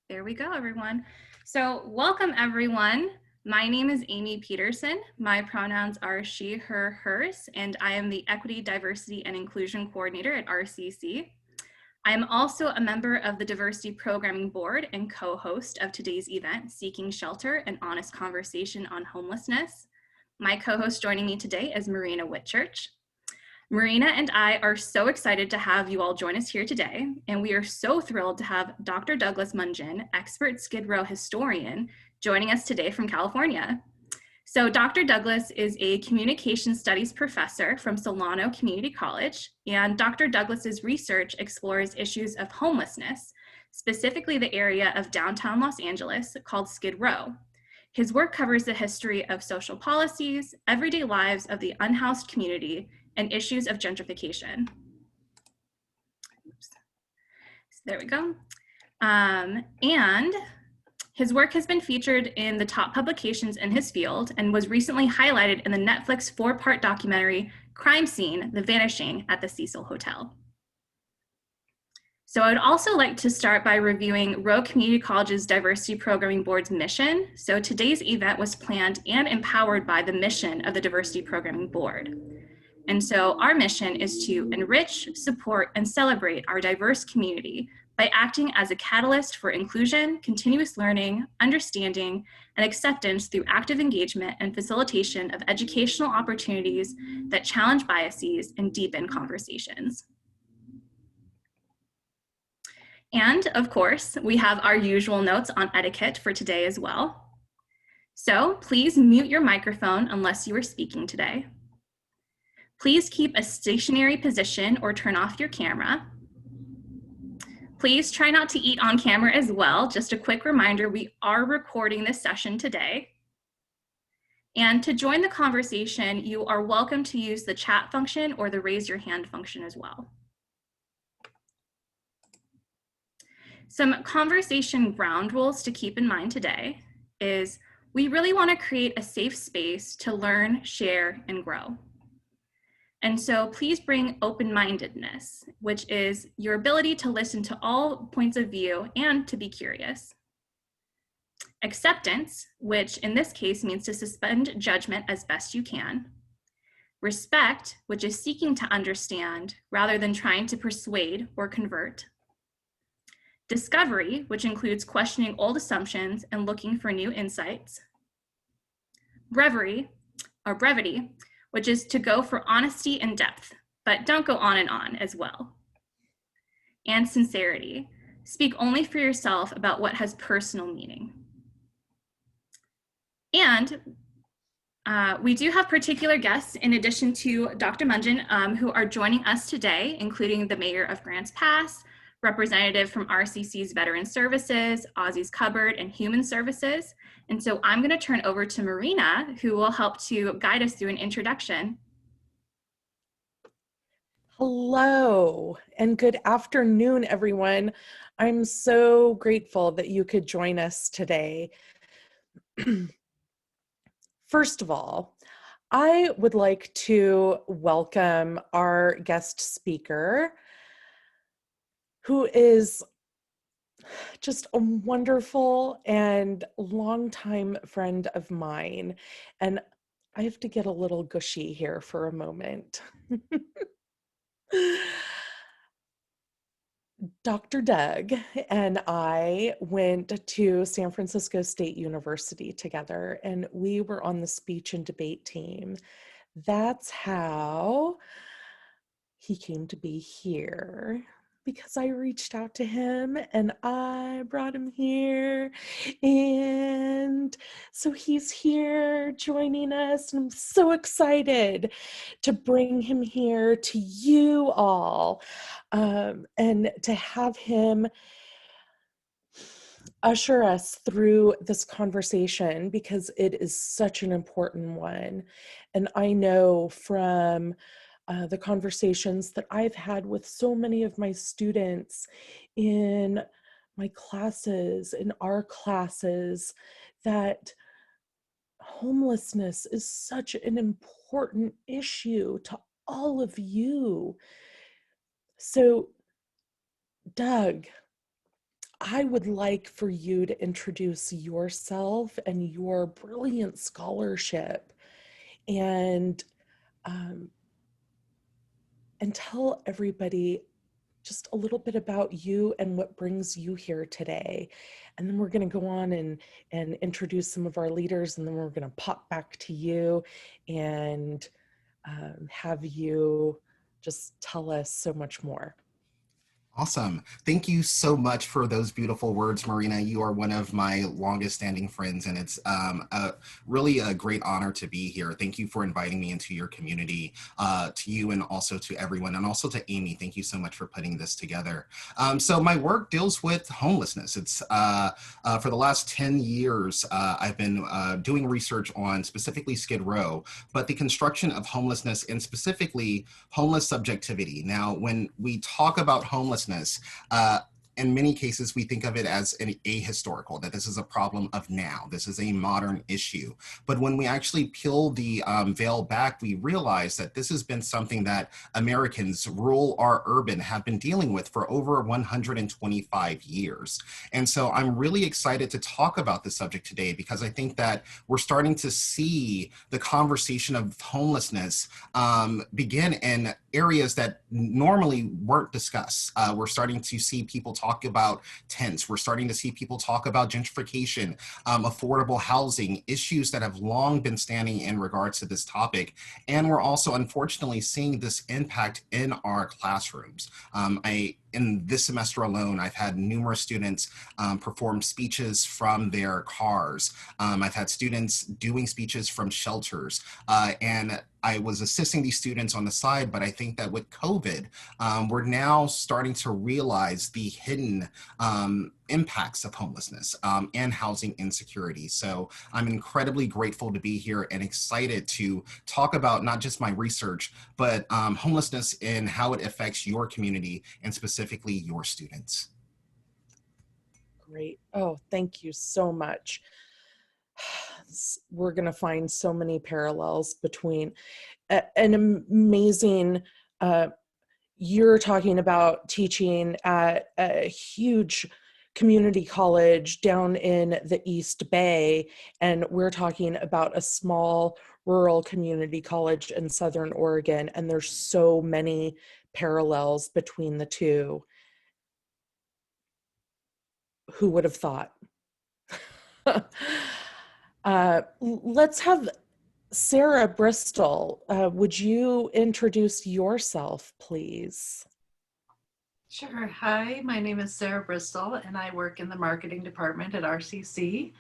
There we go, everyone. So welcome, everyone. My name is Amy Peterson. My pronouns are she, her, hers, and I am the Equity, Diversity, and Inclusion Coordinator at RCC. I am also a member of the Diversity Programming Board and co-host of today's event, Seeking Shelter, an Honest Conversation on Homelessness. My co-host joining me today is Marina Whitchurch. Marina and I are so excited to have you all join us here today, and we are so thrilled to have Dr. Douglas Mungeon, expert Skid Row historian, joining us today from California. So Dr. Douglas is a communication studies professor from Solano Community College, and Dr. Douglas's research explores issues of homelessness, specifically the area of downtown Los Angeles called Skid Row. His work covers the history of social policies, everyday lives of the unhoused community, and issues of gentrification. Oops. So there we go. And his work has been featured in the top publications in his field and was recently highlighted in the Netflix 4-part documentary, Crime Scene, The Vanishing at the Cecil Hotel. So I would also like to start by reviewing Rowe Community College's Diversity Programming Board's mission. So today's event was planned and empowered by the mission of the Diversity Programming Board. And so our mission is to enrich, support, and celebrate our diverse community by acting as a catalyst for inclusion, continuous learning, understanding, and acceptance through active engagement and facilitation of educational opportunities that challenge biases and deepen conversations. And of course, we have our usual notes on etiquette for today as well. So please mute your microphone unless you are speaking today. Please keep a stationary position or turn off your camera. Please try not to eat on camera as well. Just a quick reminder, we are recording this session today. And to join the conversation, you are welcome to use the chat function or the raise your hand function as well. Some conversation ground rules to keep in mind today is we really want to create a safe space to learn, share, and grow. And so please bring open-mindedness, which is your ability to listen to all points of view and to be curious. Acceptance, which in this case means to suspend judgment as best you can. Respect, which is seeking to understand rather than trying to persuade or convert. Discovery, which includes questioning old assumptions and looking for new insights. Brevity, which is to go for honesty and depth, but don't go on and on as well. And sincerity, speak only for yourself about what has personal meaning. And we do have particular guests in addition to Dr. Mungeon who are joining us today, including the Mayor of Grants Pass, representative from RCC's Veteran Services, Ozzy's Cupboard, and Human Services. And so I'm going to turn over to Marina, who will help to guide us through an introduction. Hello and good afternoon, everyone. I'm so grateful that you could join us today. First of all, I would like to welcome our guest speaker, who is just a wonderful and longtime friend of mine. And I have to get a little gushy here for a moment. Dr. Doug and I went to San Francisco State University together, and we were on the speech and debate team. That's how he came to be here, because I reached out to him and I brought him here. And so he's here joining us, and I'm so excited to bring him here to you all, and to have him usher us through this conversation, because it is such an important one. And I know from the conversations that I've had with so many of my students in my classes, in our classes, that homelessness is such an important issue to all of you. So, Doug, I would like for you to introduce yourself and your brilliant scholarship, and um, and tell everybody just a little bit about you and what brings you here today. And then we're going to go on and introduce some of our leaders, and then we're going to pop back to you and have you just tell us so much more. Awesome. Thank you so much for those beautiful words, Marina. You are one of my longest standing friends, and it's really a great honor to be here. Thank you for inviting me into your community, to you and also to everyone, and also to Amy. Thank you so much for putting this together. So my work deals with homelessness. It's for the last 10 years, I've been doing research on specifically Skid Row, but the construction of homelessness and specifically homeless subjectivity. Now, when we talk about homelessness, in many cases, we think of it as an ahistorical, that this is a problem of now. This is a modern issue. But when we actually peel the veil back, we realize that this has been something that Americans, rural or urban, have been dealing with for over 125 years. And so I'm really excited to talk about this subject today, because I think that we're starting to see the conversation of homelessness begin in areas that normally weren't discussed. We're starting to see people talk about tents. We're starting to see people talk about gentrification, affordable housing, issues that have long been standing in regards to this topic. And we're also unfortunately seeing this impact in our classrooms. In this semester alone, I've had numerous students perform speeches from their cars. I've had students doing speeches from shelters. And I was assisting these students on the side, but I think that with COVID, we're now starting to realize the hidden impacts of homelessness and housing insecurity. So I'm incredibly grateful to be here and excited to talk about not just my research, but homelessness and how it affects your community and specifically your students. Great. Oh, thank you so much. We're going to find so many parallels between an amazing, you're talking about teaching at a huge community college down in the East Bay, and we're talking about a small rural community college in Southern Oregon, and there's so many parallels between the two. Who would have thought? Let's have Sarah Bristol. Would you introduce yourself, please? Sure. Hi, my name is Sarah Bristol, and I work in the marketing department at RCC.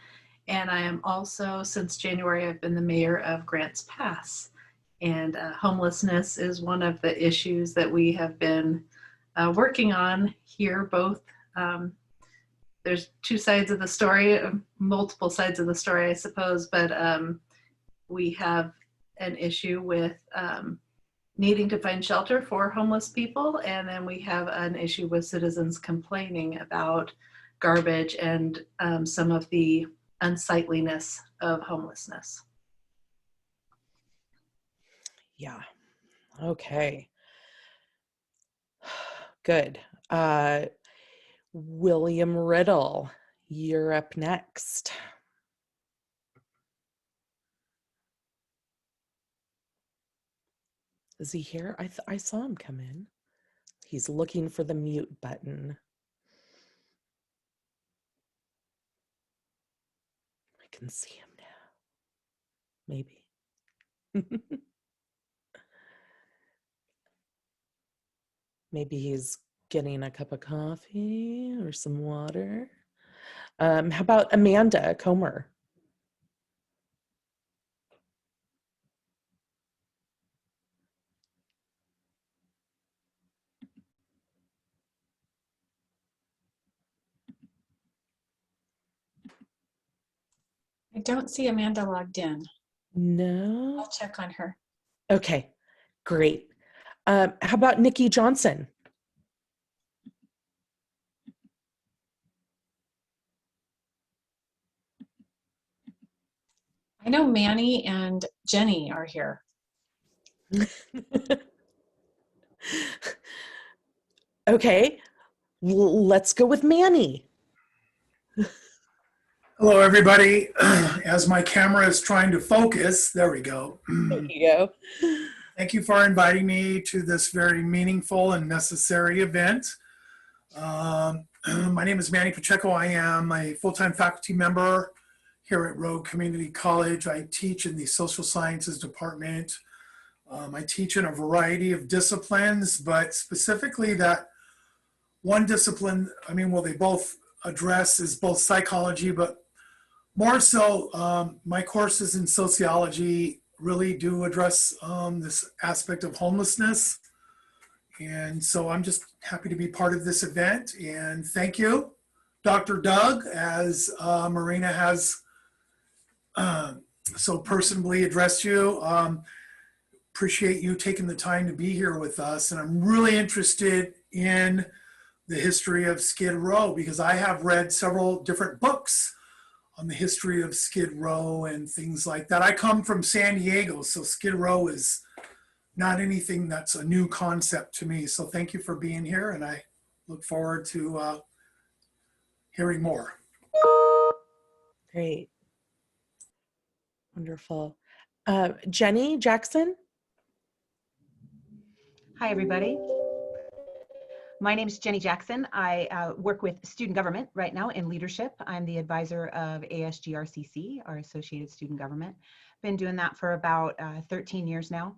And I am also, since January, I've been the mayor of Grants Pass. And homelessness is one of the issues that we have been working on here. Both, there's two sides of the story, multiple sides of the story, I suppose, but we have an issue with needing to find shelter for homeless people. And then we have an issue with citizens complaining about garbage and some of the unsightliness of homelessness. Yeah. Okay. Good. William Riddle, you're up next. Is he here? I saw him come in. He's looking for the mute button. I can see him now. Maybe. Maybe he's getting a cup of coffee or some water. How about Amanda Comer? I don't see Amanda logged in. No. I'll check on her. Okay, great. How about Nikki Johnson? I know Manny and Jenny are here. Okay, let's go with Manny. Hello, everybody. As my camera is trying to focus, there we go. There you go. Thank you for inviting me to this very meaningful and necessary event. My name is Manny Pacheco. I am a full-time faculty member here at Rogue Community College. I teach in the social sciences department. I teach in a variety of disciplines, but specifically that one discipline, they both address is both psychology, but more so, my courses in sociology really do address this aspect of homelessness. And so I'm just happy to be part of this event. And thank you, Dr. Doug, as Marina has so personally addressed you. Appreciate you taking the time to be here with us. And I'm really interested in the history of Skid Row because I have read several different books on the history of Skid Row and things like that. I come from San Diego, so Skid Row is not anything that's a new concept to me. So thank you for being here, and I look forward to hearing more. Great. Wonderful. Jenny Jackson? Hi, everybody. My name is Jenny Jackson. I work with student government right now in leadership. I'm the advisor of ASG RCC, our Associated Student Government. Been doing that for about 13 years now.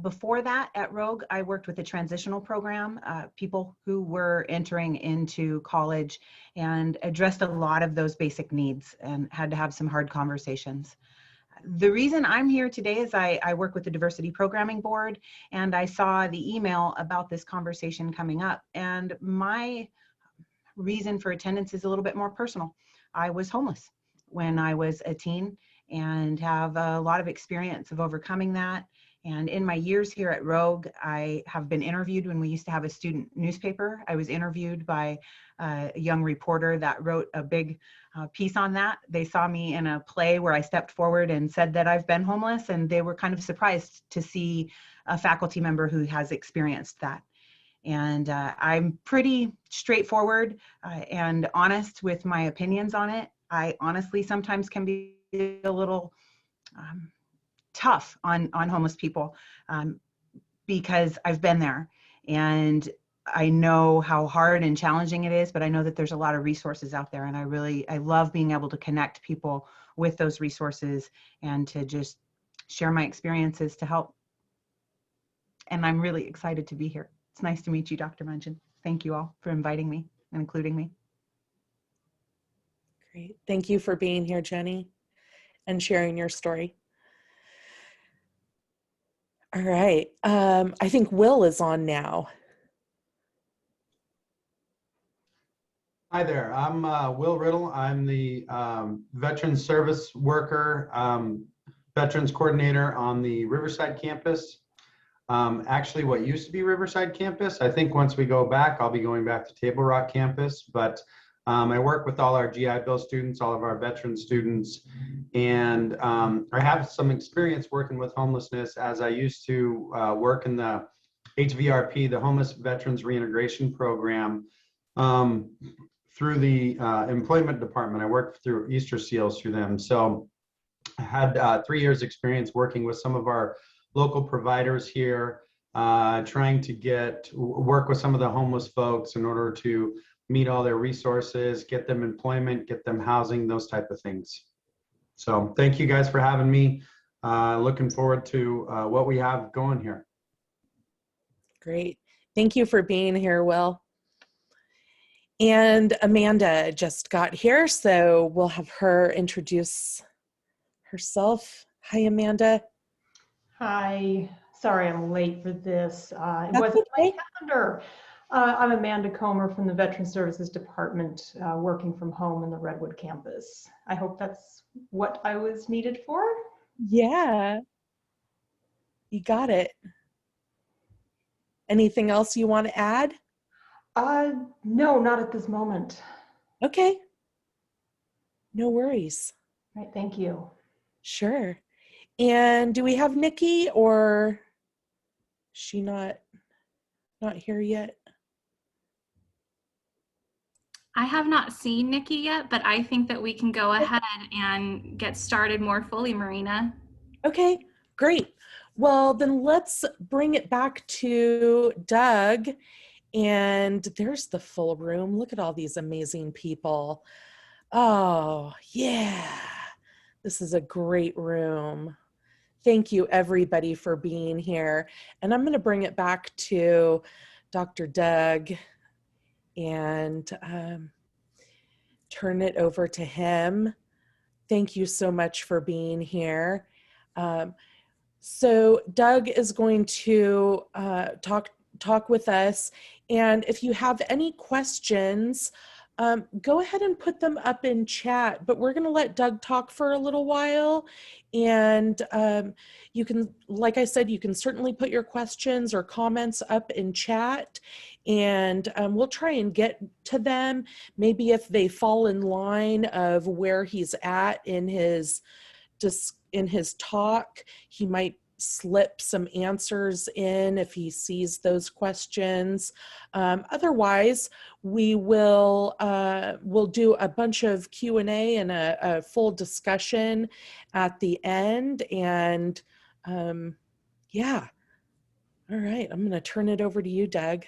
Before that, at Rogue, I worked with the transitional program, people who were entering into college, and addressed a lot of those basic needs and had to have some hard conversations. The reason I'm here today is I work with the Diversity Programming Board, and I saw the email about this conversation coming up. And my reason for attendance is a little bit more personal. I was homeless when I was a teen and have a lot of experience of overcoming that. And in my years here at Rogue, I have been interviewed when we used to have a student newspaper. I was interviewed by a young reporter that wrote a big piece on that. They saw me in a play where I stepped forward and said that I've been homeless, and they were kind of surprised to see a faculty member who has experienced that. And I'm pretty straightforward and honest with my opinions on it. I honestly sometimes can be a little tough on homeless people because I've been there, and I know how hard and challenging it is, but I know that there's a lot of resources out there, and I love being able to connect people with those resources and to just share my experiences to help. And I'm really excited to be here. It's nice to meet you, Dr. Munchen. Thank you all for inviting me and including me. Great. Thank you for being here, Jenny, and sharing your story. All right. I think Will is on now. Hi there, I'm Will Riddle. I'm the Veterans Service Worker, Veterans Coordinator on the Riverside campus. Actually, what used to be Riverside campus. I think once we go back, I'll be going back to Table Rock campus, but I work with all our GI Bill students, all of our veteran students, and I have some experience working with homelessness as I used to work in the HVRP, the Homeless Veterans Reintegration Program, through the employment department. I worked through Easter Seals through them. So I had 3 years experience working with some of our local providers here, trying to work with some of the homeless folks in order to meet all their resources, get them employment, get them housing, those type of things. So thank you guys for having me. Looking forward to what we have going here. Great. Thank you for being here, Will. And Amanda just got here, so we'll have her introduce herself. Hi, Amanda. Hi, sorry I'm late for this. It That's wasn't okay. my calendar. I'm Amanda Comer from the Veteran Services Department, working from home in the Redwood campus. I hope that's what I was needed for. Yeah, you got it. Anything else you want to add? No, not at this moment. Okay. No worries. All right, thank you. Sure. And do we have Nikki, or is she not here yet? I have not seen Nikki yet, but I think that we can go ahead and get started more fully, Marina. Okay, great. Well, then let's bring it back to Doug. And there's the full room. Look at all these amazing people. Oh, yeah. This is a great room. Thank you, everybody, for being here. And I'm going to bring it back to Dr. Doug and turn it over to him. Thank you so much for being here. So Doug is going to talk with us. And if you have any questions, go ahead and put them up in chat, but we're going to let Doug talk for a little while. And you can, like I said, you can certainly put your questions or comments up in chat, and we'll try and get to them. Maybe if they fall in line of where he's at in his talk, he might slip some answers in if he sees those questions. Otherwise, we will we'll do a bunch of Q&A and a full discussion at the end. And yeah, all right, I'm going to turn it over to you, Doug.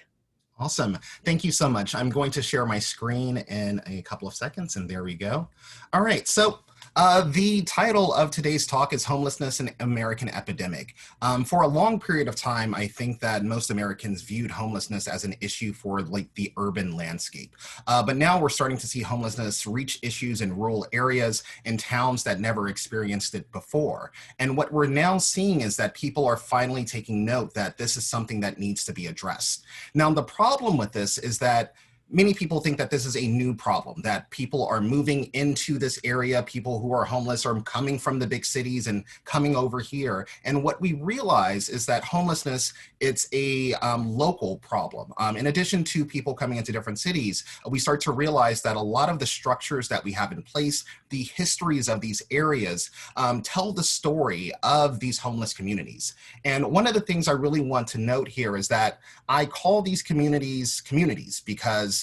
Awesome. Thank you so much. I'm going to share my screen in a couple of seconds, and there we go. All right, so the title of today's talk is Homelessness, an American Epidemic. For a long period of time, I think that most Americans viewed homelessness as an issue for like the urban landscape. But now we're starting to see homelessness reach issues in rural areas and towns that never experienced it before. And what we're now seeing is that people are finally taking note that this is something that needs to be addressed. Now, the problem with this is that many people think that this is a new problem, that people are moving into this area, people who are homeless are coming from the big cities and coming over here. And what we realize is that homelessness, it's a local problem. In addition to people coming into different cities, we start to realize that a lot of the structures that we have in place, the histories of these areas, tell the story of these homeless communities. And one of the things I really want to note here is that I call these communities because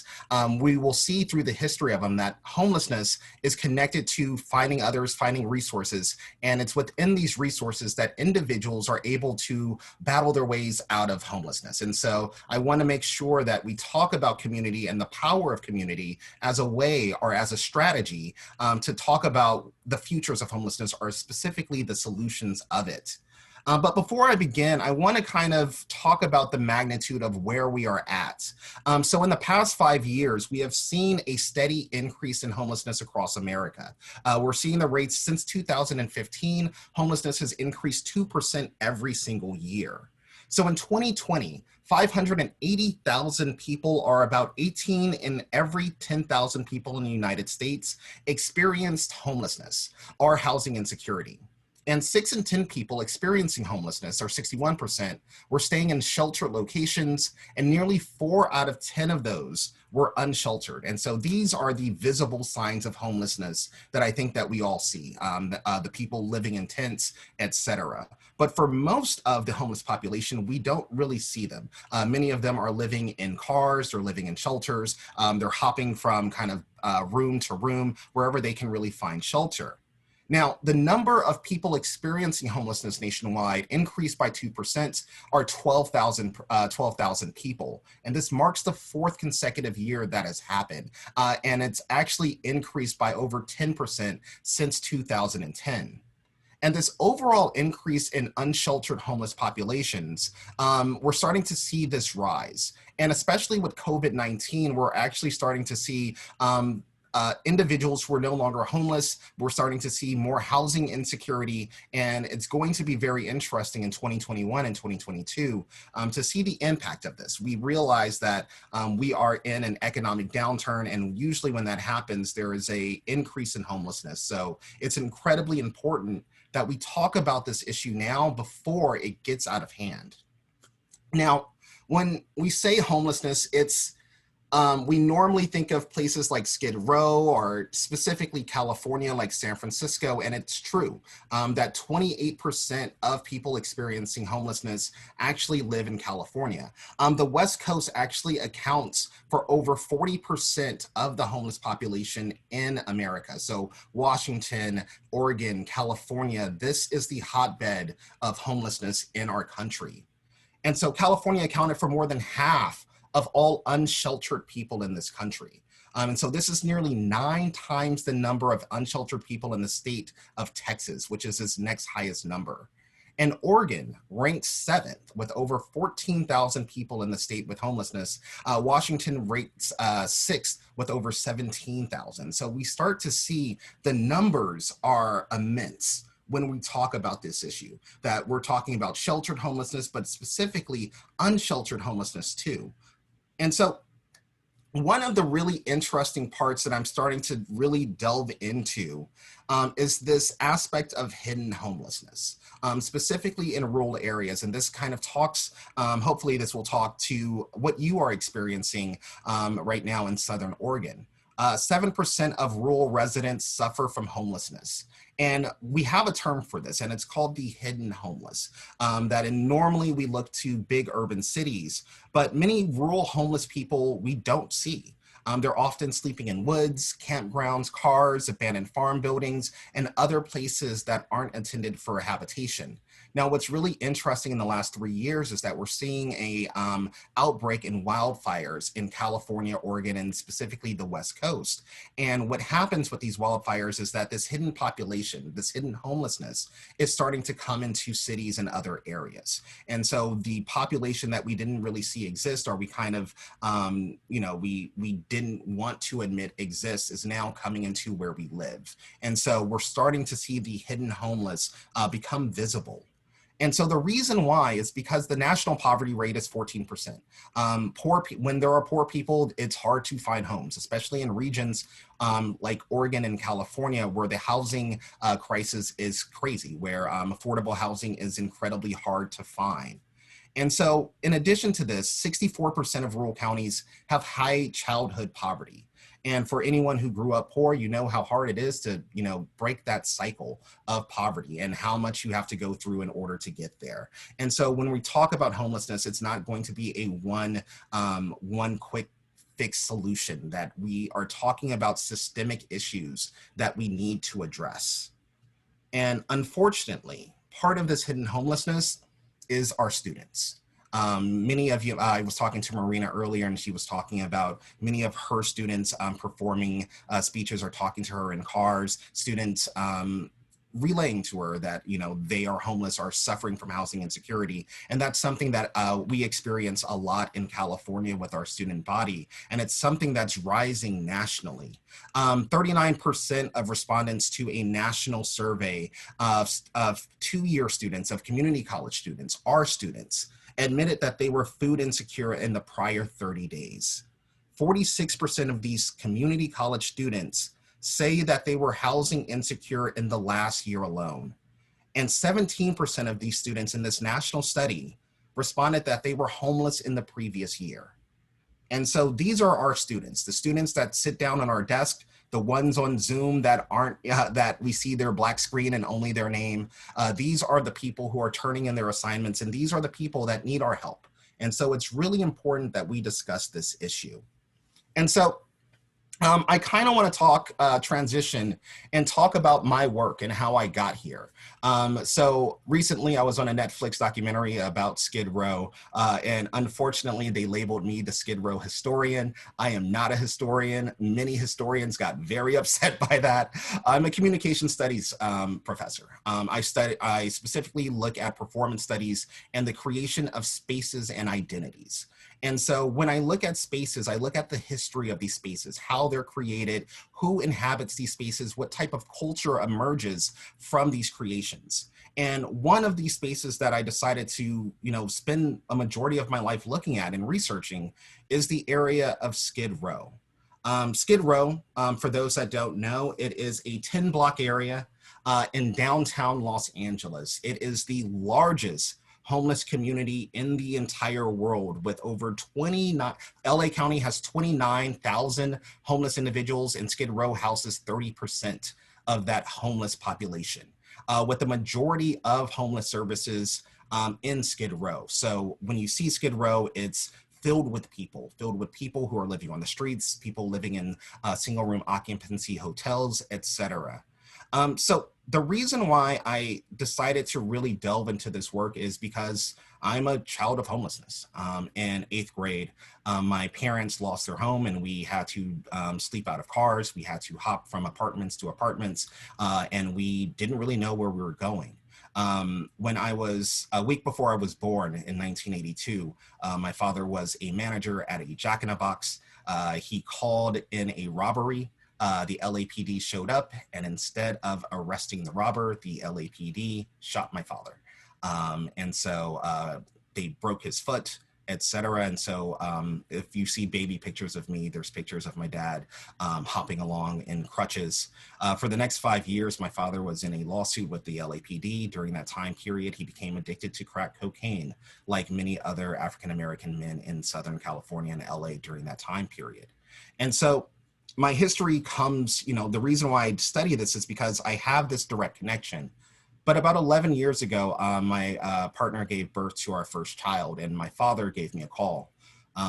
we will see through the history of them that homelessness is connected to finding others, finding resources, and it's within these resources that individuals are able to battle their ways out of homelessness. And so I want to make sure that we talk about community and the power of community as a way or as a strategy to talk about the futures of homelessness, or specifically the solutions of it. But before I begin, I want to kind of talk about the magnitude of where we are at. So in the past 5 years, we have seen a steady increase in homelessness across America. We're seeing the rates since 2015, homelessness has increased 2% every single year. So in 2020, 580,000 people, or about 18 in every 10,000 people in the United States, experienced homelessness or housing insecurity. And 6 in 10 people experiencing homelessness, or 61%, were staying in sheltered locations, and nearly 4 out of 10 of those were unsheltered. And so these are the visible signs of homelessness that I think that we all see, the people living in tents, etc. But for most of the homeless population, we don't really see them. Many of them are living in cars, they're living in shelters, they're hopping from kind of room to room, wherever they can really find shelter. Now, the number of people experiencing homelessness nationwide increased by 2%, or 12,000 people. And this marks the 4th consecutive year that has happened. And it's actually increased by over 10% since 2010. And this overall increase in unsheltered homeless populations, we're starting to see this rise. And especially with COVID-19, we're actually starting to see individuals who are no longer homeless. We're starting to see more housing insecurity, and it's going to be very interesting in 2021 and 2022 to see the impact of this. We realize that we are in an economic downturn, and usually when that happens, there is an increase in homelessness. So it's incredibly important that we talk about this issue now before it gets out of hand. Now, when we say homelessness, it's We normally think of places like Skid Row or specifically California, like San Francisco, and it's true that 28% of people experiencing homelessness actually live in California. The West Coast actually accounts for over 40% of the homeless population in America. So Washington, Oregon, California, this is the hotbed of homelessness in our country. And so California accounted for more than half of all unsheltered people in this country. And so this is nearly 9 times the number of unsheltered people in the state of Texas, which is its next highest number. And Oregon ranks 7th with over 14,000 people in the state with homelessness. Washington ranks 6th with over 17,000. So we start to see the numbers are immense when we talk about this issue, that we're talking about sheltered homelessness, but specifically unsheltered homelessness too. And so one of the really interesting parts that I'm starting to really delve into is this aspect of hidden homelessness, specifically in rural areas. And this kind of talks, hopefully this will talk to what you are experiencing right now in Southern Oregon. 7% of rural residents suffer from homelessness. And we have a term for this, and it's called the hidden homeless, normally we look to big urban cities, but many rural homeless people we don't see. They're often sleeping in woods, campgrounds, cars, abandoned farm buildings, and other places that aren't intended for habitation. Now, what's really interesting in the last 3 years is that we're seeing a outbreak in wildfires in California, Oregon, and specifically the West Coast. And what happens with these wildfires is that this hidden population, this hidden homelessness is starting to come into cities and other areas. And so the population that we didn't really see exist, or we kind of, we didn't want to admit exists, is now coming into where we live. And so we're starting to see the hidden homeless become visible. And so the reason why is because the national poverty rate is 14%. When there are poor people, it's hard to find homes, especially in regions like Oregon and California, where the housing crisis is crazy, where affordable housing is incredibly hard to find. And so in addition to this, 64% of rural counties have high childhood poverty. And for anyone who grew up poor, you know how hard it is to, break that cycle of poverty and how much you have to go through in order to get there. And so when we talk about homelessness, it's not going to be a one quick fix solution, that we are talking about systemic issues that we need to address. And unfortunately, part of this hidden homelessness is our students. Many of you, I was talking to Marina earlier, and she was talking about many of her students performing speeches or talking to her in cars, students relaying to her that, they are homeless or suffering from housing insecurity. And that's something that we experience a lot in California with our student body. And it's something that's rising nationally. 39% of respondents to a national survey of 2-year students, of community college students, our students, admitted that they were food insecure in the prior 30 days. 46% of these community college students say that they were housing insecure in the last year alone. And 17% of these students in this national study responded that they were homeless in the previous year. And so these are our students, the students that sit down on our desk, the ones on Zoom that aren't, that we see their black screen and only their name. These are the people who are turning in their assignments, and these are the people that need our help. And so it's really important that we discuss this issue. And so I kind of want to transition and talk about my work and how I got here. So recently I was on a Netflix documentary about Skid Row, and unfortunately they labeled me the Skid Row historian. I am not a historian. Many historians got very upset by that. I'm a communication studies professor. I specifically look at performance studies and the creation of spaces and identities. And so when I look at spaces, I look at the history of these spaces, how they're created, who inhabits these spaces, what type of culture emerges from these creations. And one of these spaces that I decided to, spend a majority of my life looking at and researching is the area of Skid Row. Skid Row, for those that don't know, it is a 10-block area in downtown Los Angeles. It is the largest homeless community in the entire world with over 29, LA County has 29,000 homeless individuals, and Skid Row houses 30% of that homeless population, with the majority of homeless services in Skid Row. So when you see Skid Row, it's filled with people who are living on the streets, people living in single room occupancy hotels, etc. So the reason why I decided to really delve into this work is because I'm a child of homelessness. In 8th grade, my parents lost their home and we had to sleep out of cars. We had to hop from apartments to apartments, and we didn't really know where we were going. When I was a week before I was born in 1982, my father was a manager at a Jack in the Box. He called in a robbery. The LAPD showed up, and instead of arresting the robber, the LAPD shot my father. And so they broke his foot, etc. And so if you see baby pictures of me, there's pictures of my dad hopping along in crutches. For the next 5 years, my father was in a lawsuit with the LAPD. During that time period, he became addicted to crack cocaine, like many other African-American men in Southern California and LA during that time period. And so my history comes, the reason why I study this is because I have this direct connection. But about 11 years ago, my partner gave birth to our first child, and my father gave me a call.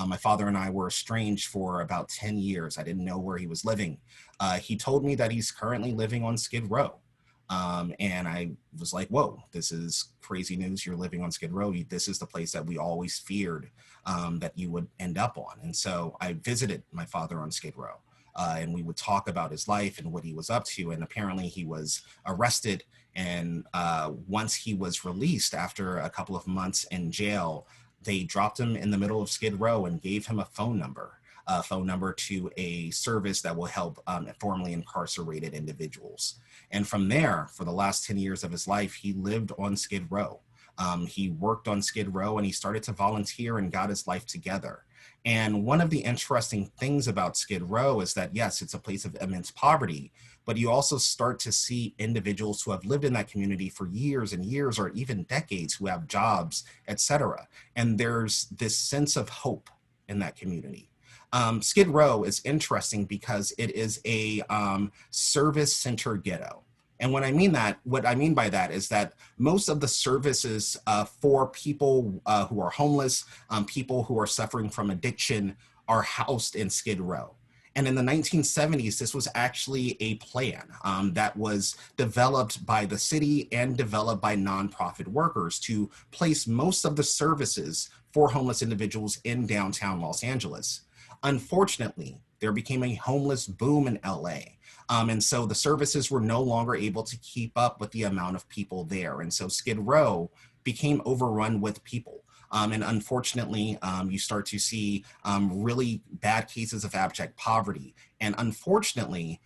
My father and I were estranged for about 10 years. I didn't know where he was living. He told me that he's currently living on Skid Row. And I was like, whoa, this is crazy news. You're living on Skid Row. This is the place that we always feared that you would end up on. And so I visited my father on Skid Row. And we would talk about his life and what he was up to. And apparently he was arrested. And once he was released after a couple of months in jail, they dropped him in the middle of Skid Row and gave him a phone number to a service that will help formerly incarcerated individuals. And from there, for the last 10 years of his life, he lived on Skid Row. He worked on Skid Row and he started to volunteer and got his life together. And one of the interesting things about Skid Row is that, yes, it's a place of immense poverty, but you also start to see individuals who have lived in that community for years and years or even decades who have jobs, etc. And there's this sense of hope in that community. Skid Row is interesting because it is a service center ghetto. And what I mean by that is that most of the services for people who are homeless, people who are suffering from addiction, are housed in Skid Row. And in the 1970s, this was actually a plan that was developed by the city and developed by nonprofit workers to place most of the services for homeless individuals in downtown Los Angeles. Unfortunately, there became a homeless boom in LA. And so the services were no longer able to keep up with the amount of people there. And so Skid Row became overrun with people. And unfortunately, you start to see really bad cases of abject poverty. And unfortunately,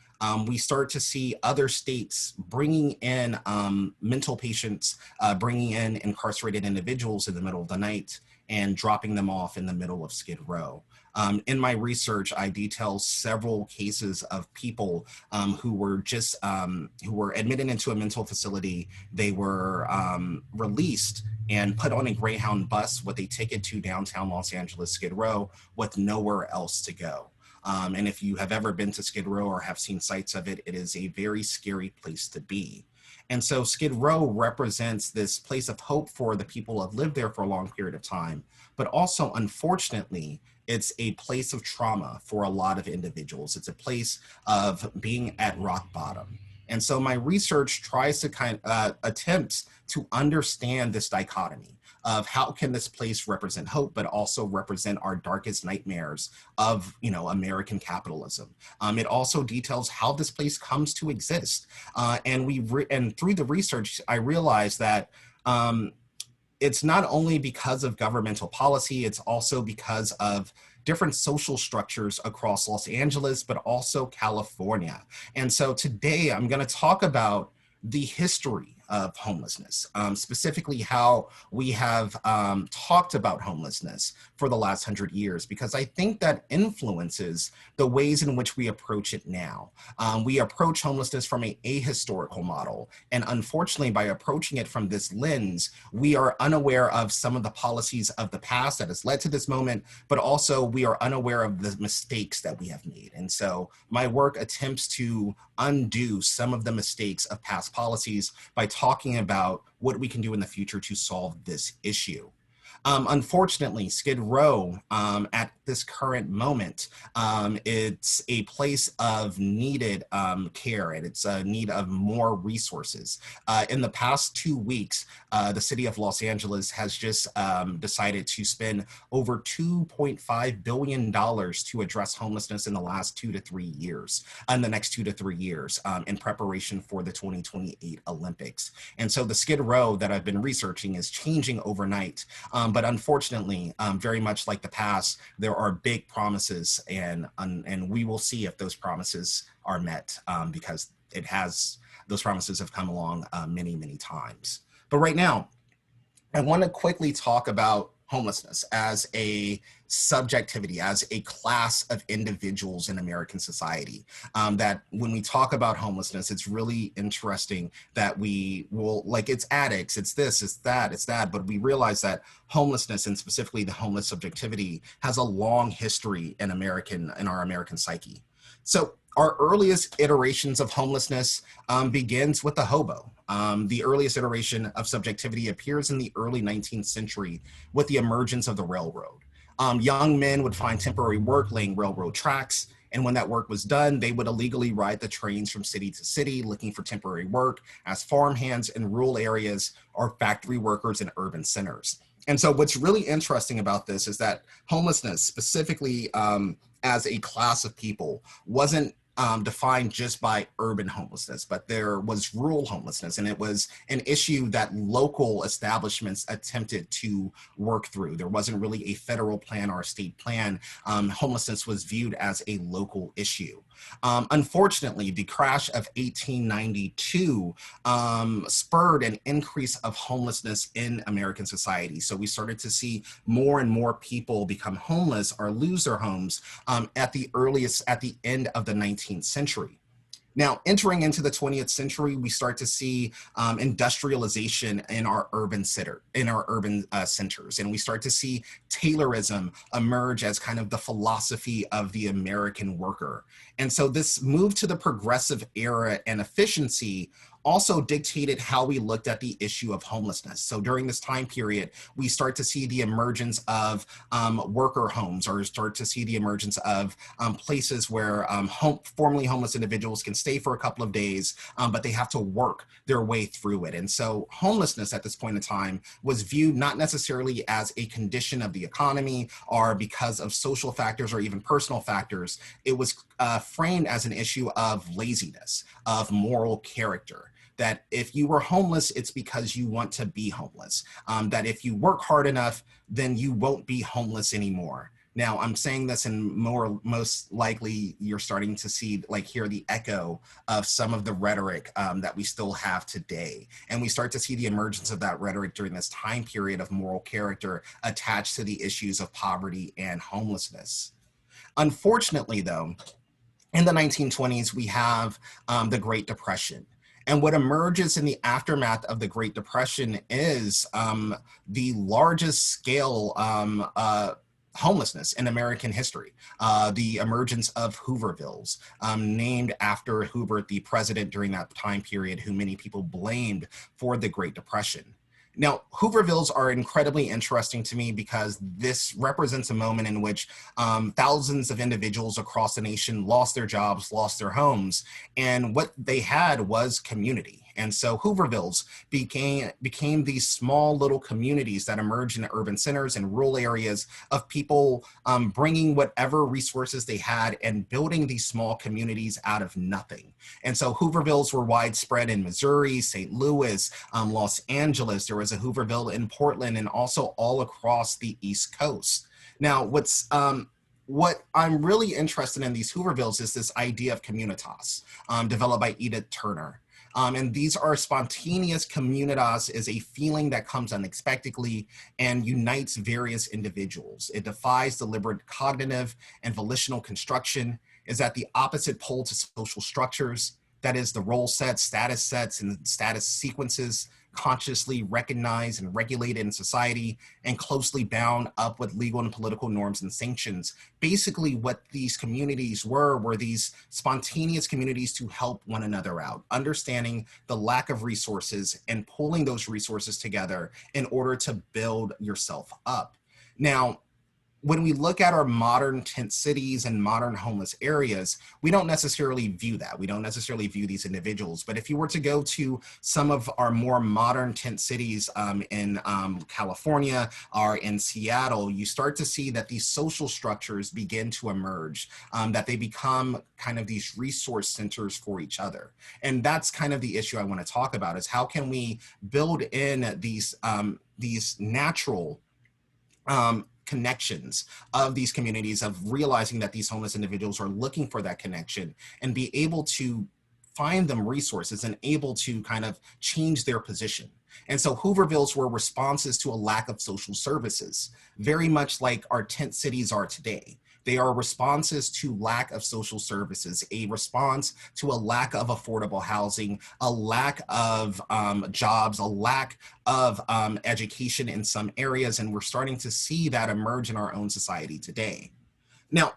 we start to see other states bringing in mental patients, bringing in incarcerated individuals in the middle of the night and dropping them off in the middle of Skid Row. In my research, I detail several cases of people who were admitted into a mental facility. They were released and put on a Greyhound bus with a ticket to downtown Los Angeles, Skid Row, with nowhere else to go. And if you have ever been to Skid Row or have seen sights of it, it is a very scary place to be. And so Skid Row represents this place of hope for the people who have lived there for a long period of time, but also, unfortunately, it's a place of trauma for a lot of individuals. It's a place of being at rock bottom. And so my research tries to attempt to understand this dichotomy of how can this place represent hope, but also represent our darkest nightmares of, American capitalism. It also details how this place comes to exist. And through the research, I realized that it's not only because of governmental policy, it's also because of different social structures across Los Angeles, but also California. And so today I'm going to talk about the history of homelessness, specifically how we have talked about homelessness for the last 100 years, because I think that influences the ways in which we approach it now. We approach homelessness from a ahistorical model, and unfortunately, by approaching it from this lens, we are unaware of some of the policies of the past that has led to this moment, but also we are unaware of the mistakes that we have made. And so my work attempts to undo some of the mistakes of past policies by talking about what we can do in the future to solve this issue. Unfortunately, Skid Row at this current moment, it's a place of needed care, and it's a need of more resources. In the past 2 weeks, the city of Los Angeles has just decided to spend over $2.5 billion to address homelessness in the last 2 to 3 years, in the next 2 to 3 years, in preparation for the 2028 Olympics. And so the Skid Row that I've been researching is changing overnight. But unfortunately, very much like the past, there are big promises, and we will see if those promises are met, because those promises have come along many, many times. But right now, I want to quickly talk about homelessness as a subjectivity, as a class of individuals in American society. That when we talk about homelessness, it's really interesting that we will, like, it's addicts, it's this, it's that, but we realize that homelessness, and specifically the homeless subjectivity, has a long history in our American psyche. So our earliest iterations of homelessness begins with the hobo. The earliest iteration of subjectivity appears in the early 19th century with the emergence of the railroad. Young men would find temporary work laying railroad tracks, and when that work was done, they would illegally ride the trains from city to city looking for temporary work as farmhands in rural areas or factory workers in urban centers. And so what's really interesting about this is that homelessness, specifically as a class of people, wasn't defined just by urban homelessness, but there was rural homelessness, and it was an issue that local establishments attempted to work through. There wasn't really a federal plan or a state plan. Homelessness was viewed as a local issue. Unfortunately, the crash of 1892 spurred an increase of homelessness in American society. So we started to see more and more people become homeless or lose their homes at the end of the 19th century. Now, entering into the 20th century, we start to see industrialization in our urban centers, and we start to see Taylorism emerge as kind of the philosophy of the American worker. And so this move to the progressive era and efficiency also dictated how we looked at the issue of homelessness. So during this time period, we start to see the emergence of worker homes, or start to see the emergence of places where formerly homeless individuals can stay for a couple of days, but they have to work their way through it. And so homelessness at this point in time was viewed not necessarily as a condition of the economy or because of social factors or even personal factors. It was framed as an issue of laziness, of moral character. That if you were homeless, it's because you want to be homeless. That if you work hard enough, then you won't be homeless anymore. Now, I'm saying this, and most likely you're starting to hear the echo of some of the rhetoric that we still have today. And we start to see the emergence of that rhetoric during this time period of moral character attached to the issues of poverty and homelessness. Unfortunately, though, in the 1920s, we have the Great Depression. And what emerges in the aftermath of the Great Depression is the largest scale homelessness in American history. The emergence of HOOVERVILLES, named after Hoover, the president during that time period, who many people blamed for the Great Depression. Now, Hoovervilles are incredibly interesting to me because this represents a moment in which thousands of individuals across the nation lost their jobs, lost their homes, and what they had was community. And so Hoovervilles became these small little communities that emerged in urban centers and rural areas of people bringing whatever resources they had and building these small communities out of nothing. And so Hoovervilles were widespread in Missouri, St. Louis, Los Angeles. There was a Hooverville in Portland, and also all across the East Coast. Now, what I'm really interested in these Hoovervilles is this idea of communitas, developed by Edith Turner. And these are spontaneous communitas is a feeling that comes unexpectedly and unites various individuals. It defies deliberate cognitive and volitional construction, is at the opposite pole to social structures, that is the role sets, and status sequences consciously recognized and regulated in society and closely bound up with legal and political norms and sanctions. Basically, what these communities were these spontaneous communities to help one another out, understanding the lack of resources and pulling those resources together in order to build yourself up. Now, when we look at our modern tent cities and modern homeless areas, we don't necessarily view that. We don't necessarily view these individuals. But if you were to go to some of our more modern tent cities in California or in Seattle, you start to see that these social structures begin to emerge, that they become kind of these resource centers for each other. And that's kind of the issue I want to talk about, is how can we build in these natural connections of these communities, of realizing that these homeless individuals are looking for that connection and be able to find them resources and able to kind of change their position. And so Hoovervilles were responses to a lack of social services, very much like our tent cities are today. They are responses to lack of social services, a response to a lack of affordable housing, a lack of jobs, a lack of education in some areas. And we're starting to see that emerge in our own society today. Now,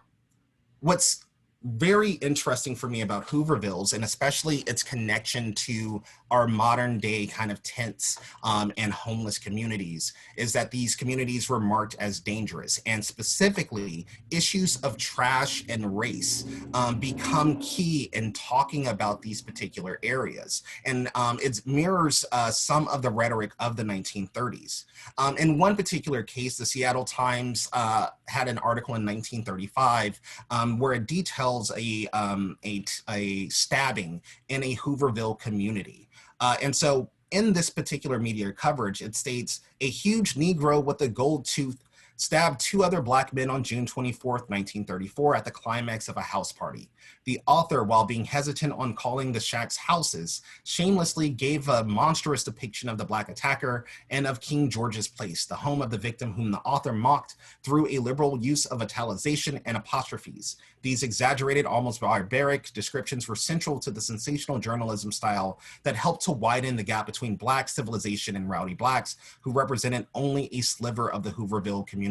what's very interesting for me about Hoovervilles, and especially its connection to our modern day kind of tents and homeless communities, is that these communities were marked as dangerous, and specifically issues of trash and race become key in talking about these particular areas. And it mirrors some of the rhetoric of the 1930s. In one particular case, the Seattle Times had an article in 1935 where it details a stabbing in a Hooverville community. And so in this particular media coverage, it states, a huge Negro with a gold tooth stabbed two other Black men on June 24th, 1934 at the climax of a house party. The author, while being hesitant on calling the shacks houses, shamelessly gave a monstrous depiction of the Black attacker and of King George's Place, the home of the victim whom the author mocked through a liberal use of italicization and apostrophes. These exaggerated, almost barbaric descriptions were central to the sensational journalism style that helped to widen the gap between Black civilization and rowdy Blacks, who represented only a sliver of the Hooverville community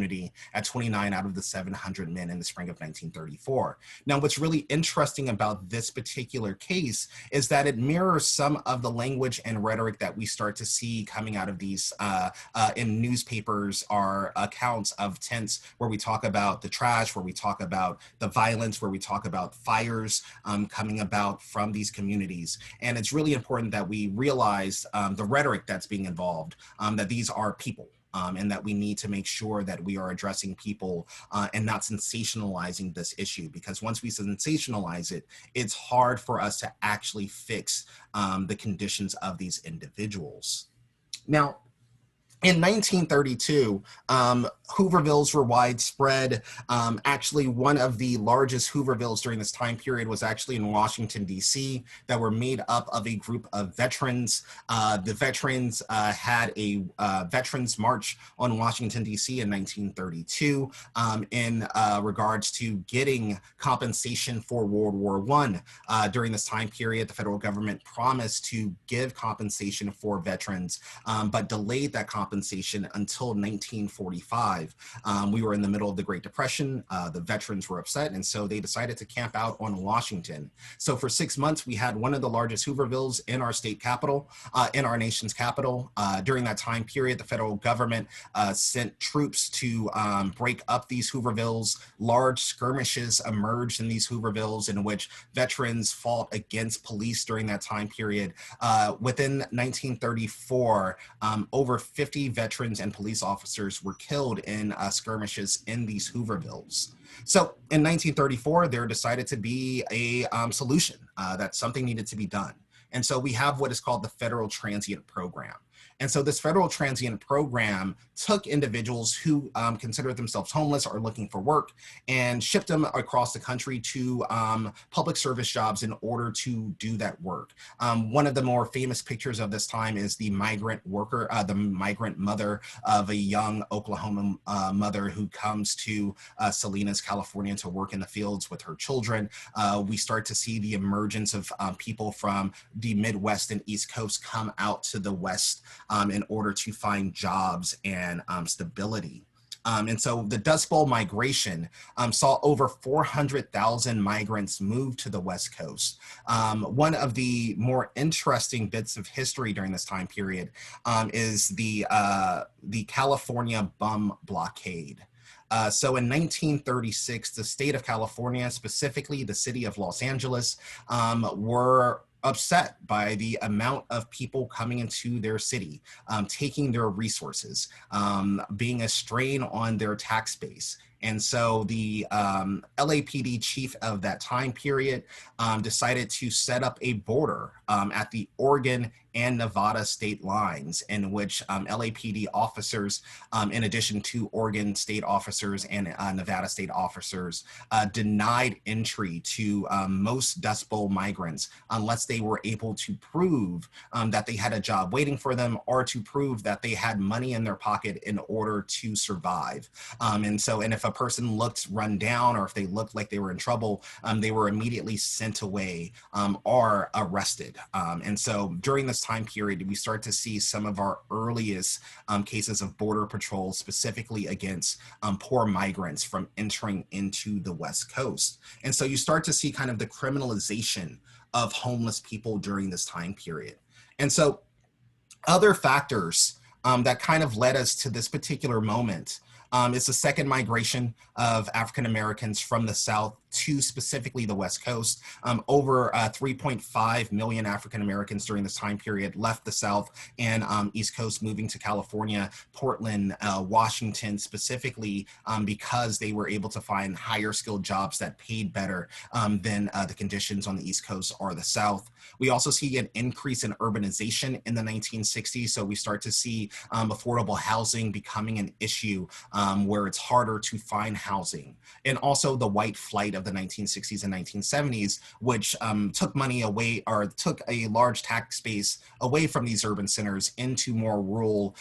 at 29 out of the 700 men in the spring of 1934. Now, what's really interesting about this particular case is that it mirrors some of the language and rhetoric that we start to see coming out of these in newspapers or accounts of tents, where we talk about the trash, where we talk about the violence, where we talk about fires coming about from these communities. And it's really important that we realize the rhetoric that's being involved, that these are people. And that we need to make sure that we are addressing people and not sensationalizing this issue, because once we sensationalize it, it's hard for us to actually fix the conditions of these individuals. Now, in 1932, Hoovervilles were widespread. Actually, one of the largest Hoovervilles during this time period was actually in Washington, D.C., that were made up of a group of veterans. The veterans had a Veterans March on Washington, D.C. in 1932 in regards to getting compensation for World War I. During this time period, the federal government promised to give compensation for veterans, but delayed that compensation until 1945. We were in the middle of the Great Depression. The veterans were upset, and so they decided to camp out on Washington. So for 6 months, we had one of the largest Hoovervilles in our state capital, in our nation's capital. During that time period, the federal government sent troops to break up these Hoovervilles. Large skirmishes emerged in these Hoovervilles in which veterans fought against police during that time period. Within 1934, over 50 veterans and police officers were killed in skirmishes in these Hoovervilles. So in 1934, there decided to be a solution, that something needed to be done. And so we have what is called the Federal Transient Program. And so this federal transient program took individuals who considered themselves homeless or looking for work and shipped them across the country to public service jobs in order to do that work. One of the more famous pictures of this time is the migrant worker, the migrant mother of a young Oklahoma mother who comes to Salinas, California to work in the fields with her children. We start to see the emergence of people from the Midwest and East Coast come out to the West in order to find jobs and stability. And so the Dust Bowl migration saw over 400,000 migrants move to the West Coast. One of the more interesting bits of history during this time period is the California bum blockade. So in 1936, the state of California, specifically the city of Los Angeles, were upset by the amount of people coming into their city, taking their resources, being a strain on their tax base. And so the LAPD chief of that time period decided to set up a border at the Oregon and Nevada state lines, in which LAPD officers, in addition to Oregon state officers and Nevada state officers, denied entry to most Dust Bowl migrants unless they were able to prove that they had a job waiting for them or to prove that they had money in their pocket in order to survive. And if a person looked run down or if they looked like they were in trouble, they were immediately sent away or arrested. And so during this time period, we start to see some of our earliest cases of border patrol, specifically against poor migrants from entering into the West Coast. And so you start to see kind of the criminalization of homeless people during this time period. And so other factors that kind of led us to this particular moment is the second migration of African Americans from the South to specifically the West Coast. Over 3.5 million African Americans during this time period left the South and East Coast, moving to California, Portland, Washington, specifically because they were able to find higher skilled jobs that paid better than the conditions on the East Coast or the South. We also see an increase in urbanization in the 1960s. So we start to see affordable housing becoming an issue where it's harder to find housing. And also the white flight of the 1960s and 1970s, which took money away or took a large tax base away from these urban centers into more rural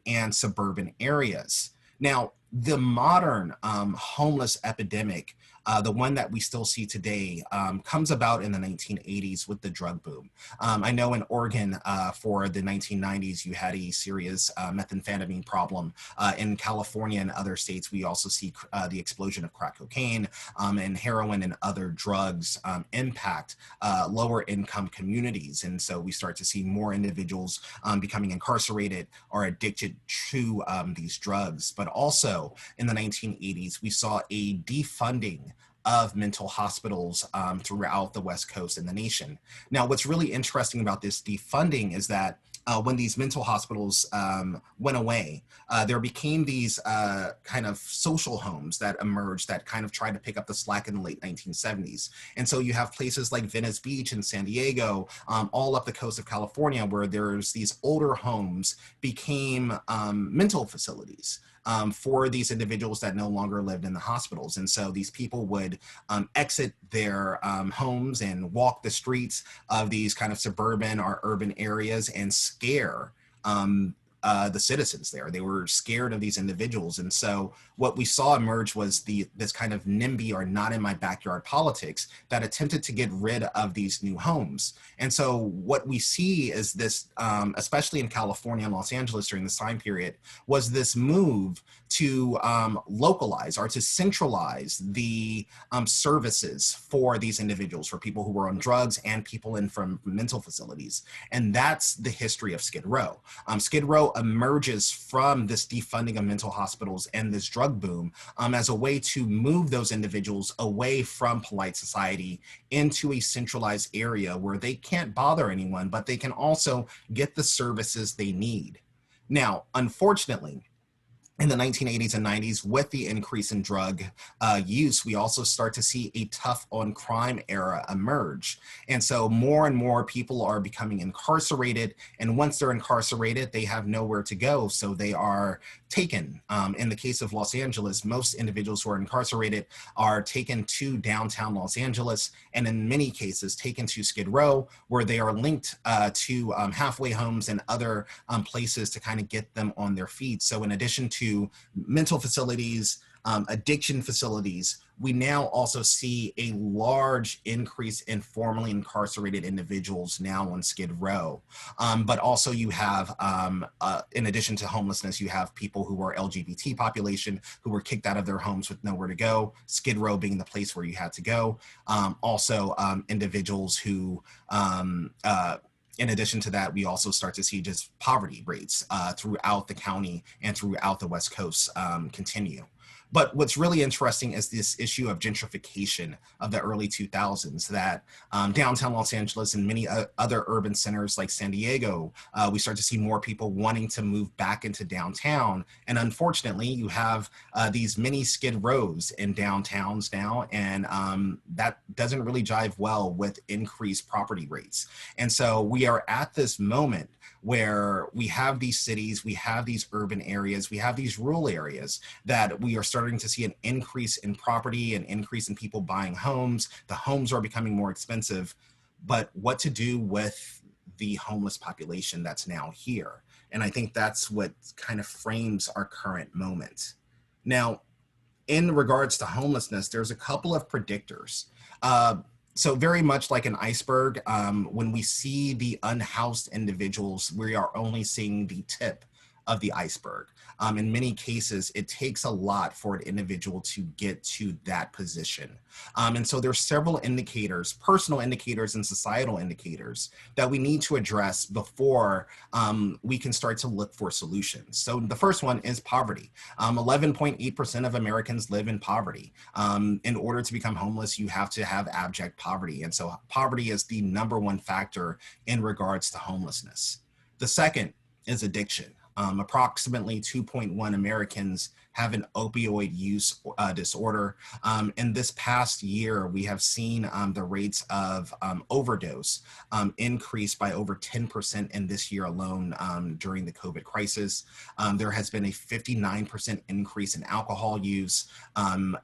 and suburban areas. Now, the modern homeless epidemic, the one that we still see today, comes about in the 1980s with the drug boom. I know in Oregon for the 1990s, you had a serious methamphetamine problem. In California and other states, we also see the explosion of crack cocaine and heroin and other drugs impact lower income communities. And so we start to see more individuals becoming incarcerated or addicted to these drugs. But also in the 1980s, we saw a defunding of mental hospitals throughout the West Coast and the nation. Now, what's really interesting about this defunding is that when these mental hospitals went away, there became these kind of social homes that emerged that kind of tried to pick up the slack in the late 1970s. And so you have places like Venice Beach and San Diego, all up the coast of California, where there's these older homes became mental facilities for these individuals that no longer lived in the hospitals. And so these people would exit their homes and walk the streets of these kind of suburban or urban areas and scare the citizens there. They were scared of these individuals. And so what we saw emerge was this kind of NIMBY or not in my backyard politics that attempted to get rid of these new homes. And so what we see is this, especially in California and Los Angeles during this time period, was this move to localize or to centralize the services for these individuals, for people who were on drugs and people in from mental facilities. And that's the history of Skid Row. Skid Row emerges from this defunding of mental hospitals and this drug boom as a way to move those individuals away from polite society into a centralized area where they can't bother anyone, but they can also get the services they need. Now, unfortunately, in the 1980s and 90s, with the increase in drug use, we also start to see a tough on crime era emerge. And so more and more people are becoming incarcerated. And once they're incarcerated, they have nowhere to go. So they are taken. In the case of Los Angeles, most individuals who are incarcerated are taken to downtown Los Angeles, and in many cases taken to Skid Row, where they are linked to halfway homes and other places to kind of get them on their feet. So in addition to mental facilities, addiction facilities, we now also see a large increase in formerly incarcerated individuals now on Skid Row. But also you have, in addition to homelessness, you have people who are LGBT population who were kicked out of their homes with nowhere to go, Skid Row being the place where you had to go. Also individuals who, in addition to that, we also start to see just poverty rates throughout the county and throughout the West Coast continue. But what's really interesting is this issue of gentrification of the early 2000s, that downtown Los Angeles and many other urban centers like San Diego, we start to see more people wanting to move back into downtown. And unfortunately, you have these mini Skid Rows in downtowns now, and that doesn't really jive well with increased property rates. And so we are at this moment where we have these cities, we have these urban areas, we have these rural areas that we are starting to see an increase in property, an increase in people buying homes. The homes are becoming more expensive, but what to do with the homeless population that's now here? And I think that's what kind of frames our current moment. Now, in regards to homelessness, there's a couple of predictors. So very much like an iceberg, when we see the unhoused individuals, we are only seeing the tip of the iceberg. In many cases, it takes a lot for an individual to get to that position. And so there's several indicators, personal indicators and societal indicators, that we need to address before we can start to look for solutions. So the first one is poverty. 11.8% of Americans live in poverty. In order to become homeless, you have to have abject poverty. And so poverty is the #1 factor in regards to homelessness. The second is addiction. Approximately 2.1 Americans have an opioid use disorder. In this past year, we have seen the rates of overdose increase by over 10% in this year alone during the COVID crisis. There has been a 59% increase in alcohol use,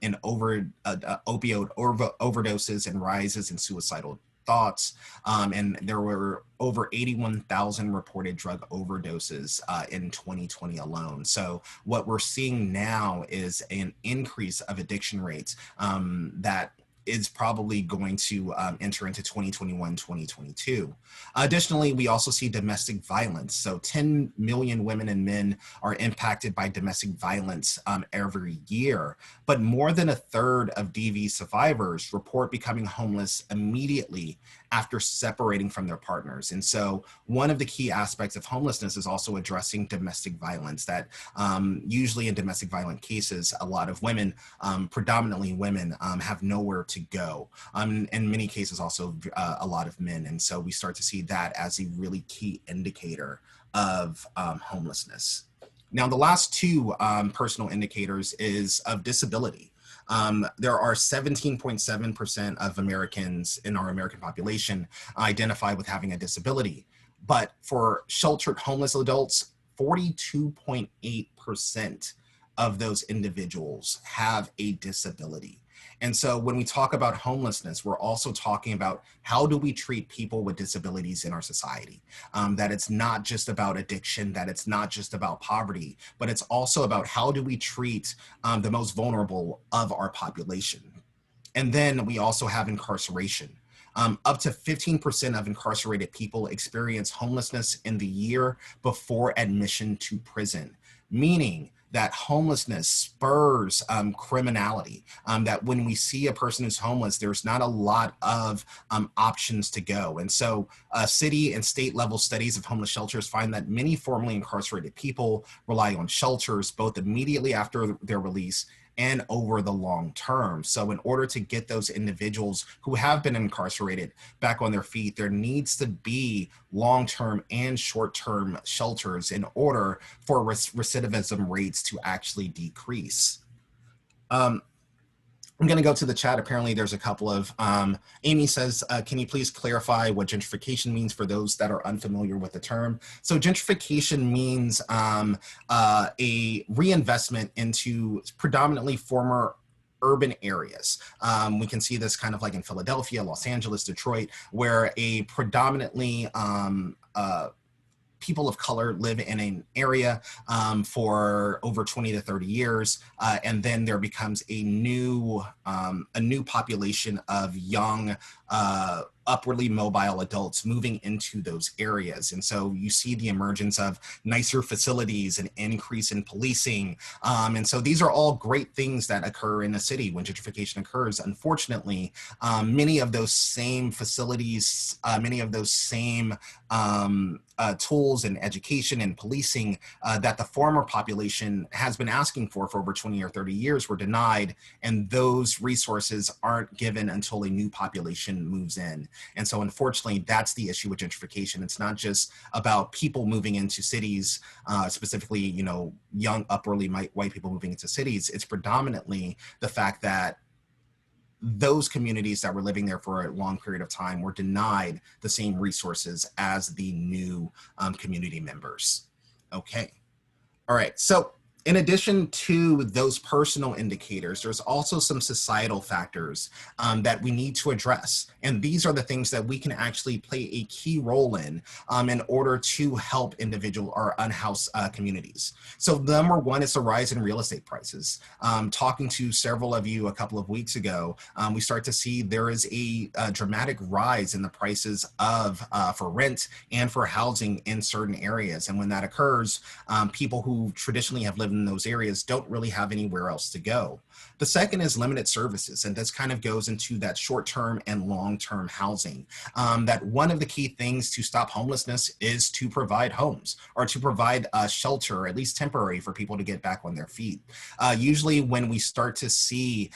in opioid overdoses, and rises in suicidal thoughts, and there were over 81,000 reported drug overdoses in 2020 alone. So what we're seeing now is an increase of addiction rates that is probably going to enter into 2021, 2022. Additionally, we also see domestic violence. So 10 million women and men are impacted by domestic violence every year, but more than a third of DV survivors report becoming homeless immediately after separating from their partners. And so one of the key aspects of homelessness is also addressing domestic violence, that usually in domestic violent cases, a lot of women, predominantly women, have nowhere to go. In many cases also a lot of men. And so we start to see that as a really key indicator of homelessness. Now, the last two personal indicators is of disability. There are 17.7% of Americans in our American population identify with having a disability. But for sheltered homeless adults, 42.8% of those individuals have a disability. And so when we talk about homelessness, we're also talking about how do we treat people with disabilities in our society? That it's not just about addiction, that it's not just about poverty, but it's also about how do we treat the most vulnerable of our population. And then we also have incarceration. Up to 15% of incarcerated people experience homelessness in the year before admission to prison, meaning that homelessness spurs criminality, that when we see a person who's homeless, there's not a lot of options to go. And so city and state level studies of homeless shelters find that many formerly incarcerated people rely on shelters both immediately after their release and over the long term. So in order to get those individuals who have been incarcerated back on their feet, there needs to be long-term and short-term shelters in order for recidivism rates to actually decrease. I'm going to go to the chat. Apparently there's a couple of, Amy says, can you please clarify what gentrification means for those that are unfamiliar with the term? So gentrification means a reinvestment into predominantly former urban areas. We can see this kind of like in Philadelphia, Los Angeles, Detroit, where a predominantly people of color live in an area for over 20 to 30 years, and then there becomes a new population of young, upwardly mobile adults moving into those areas. And so you see the emergence of nicer facilities, an increase in policing. And so these are all great things that occur in a city when gentrification occurs. Unfortunately, many of those same facilities, many of those same tools and education and policing that the former population has been asking for over 20 or 30 years were denied, and those resources aren't given until a new population moves in. And so unfortunately, that's the issue with gentrification. It's not just about people moving into cities, specifically, you know, young, upwardly white people moving into cities. It's predominantly the fact that those communities that were living there for a long period of time were denied the same resources as the new community members. Okay. All right. So in addition to those personal indicators, there's also some societal factors that we need to address. And these are the things that we can actually play a key role in order to help individual or unhoused communities. So number one is the rise in real estate prices. Talking to several of you a couple of weeks ago, we start to see there is a dramatic rise in the prices of for rent and for housing in certain areas. And when that occurs, people who traditionally have lived in those areas don't really have anywhere else to go. The second is limited services, and this kind of goes into that short-term and long-term housing. That one of the key things to stop homelessness is to provide homes or to provide a shelter, at least temporary, for people to get back on their feet. Usually when we start to see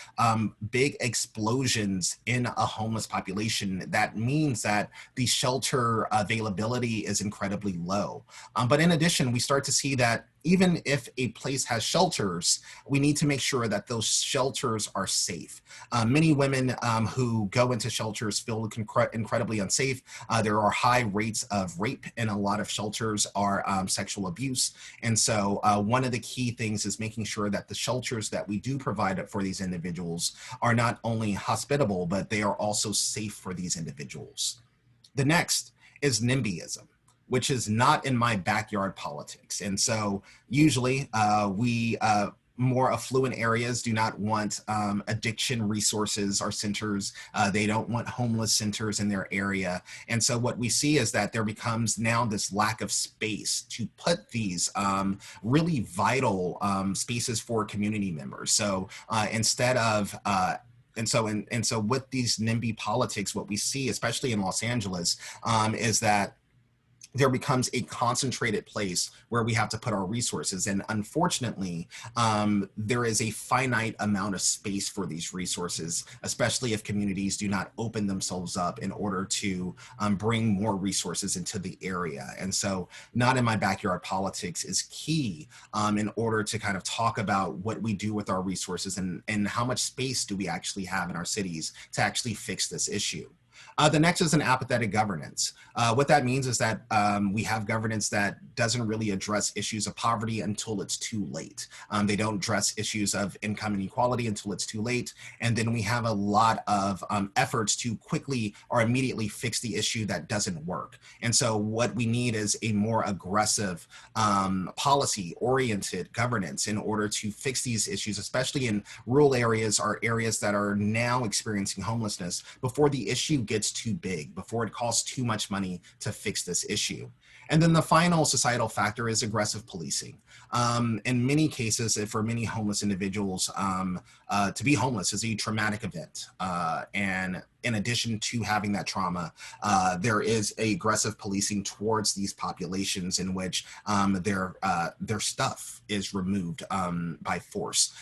big explosions in a homeless population, that means that the shelter availability is incredibly low. But in addition, we start to see that even if a place has shelters, we need to make sure that those shelters are safe. Many women who go into shelters feel incredibly unsafe. There are high rates of rape in a lot of shelters, or sexual abuse. And so one of the key things is making sure that the shelters that we do provide for these individuals are not only hospitable, but they are also safe for these individuals. The next is NIMBYism, which is not in my backyard politics. And so usually more affluent areas do not want addiction resources or centers. They don't want homeless centers in their area. And so what we see is that there becomes now this lack of space to put these really vital spaces for community members. So instead of and so with these NIMBY politics, what we see, especially in Los Angeles, is that there becomes a concentrated place where we have to put our resources. And unfortunately, there is a finite amount of space for these resources, especially if communities do not open themselves up in order to bring more resources into the area. And so not in my backyard politics is key in order to kind of talk about what we do with our resources and how much space do we actually have in our cities to actually fix this issue. The next is an apathetic governance. What that means is that we have governance that doesn't really address issues of poverty until it's too late. They don't address issues of income inequality until it's too late. And then we have a lot of efforts to quickly or immediately fix the issue that doesn't work. And so what we need is a more aggressive policy-oriented governance in order to fix these issues, especially in rural areas or areas that are now experiencing homelessness before the issue gets too big, before it costs too much money to fix this issue. And then the final societal factor is aggressive policing. In many cases, for many homeless individuals, to be homeless is a traumatic event. And in addition to having that trauma, there is aggressive policing towards these populations in which their stuff is removed by force.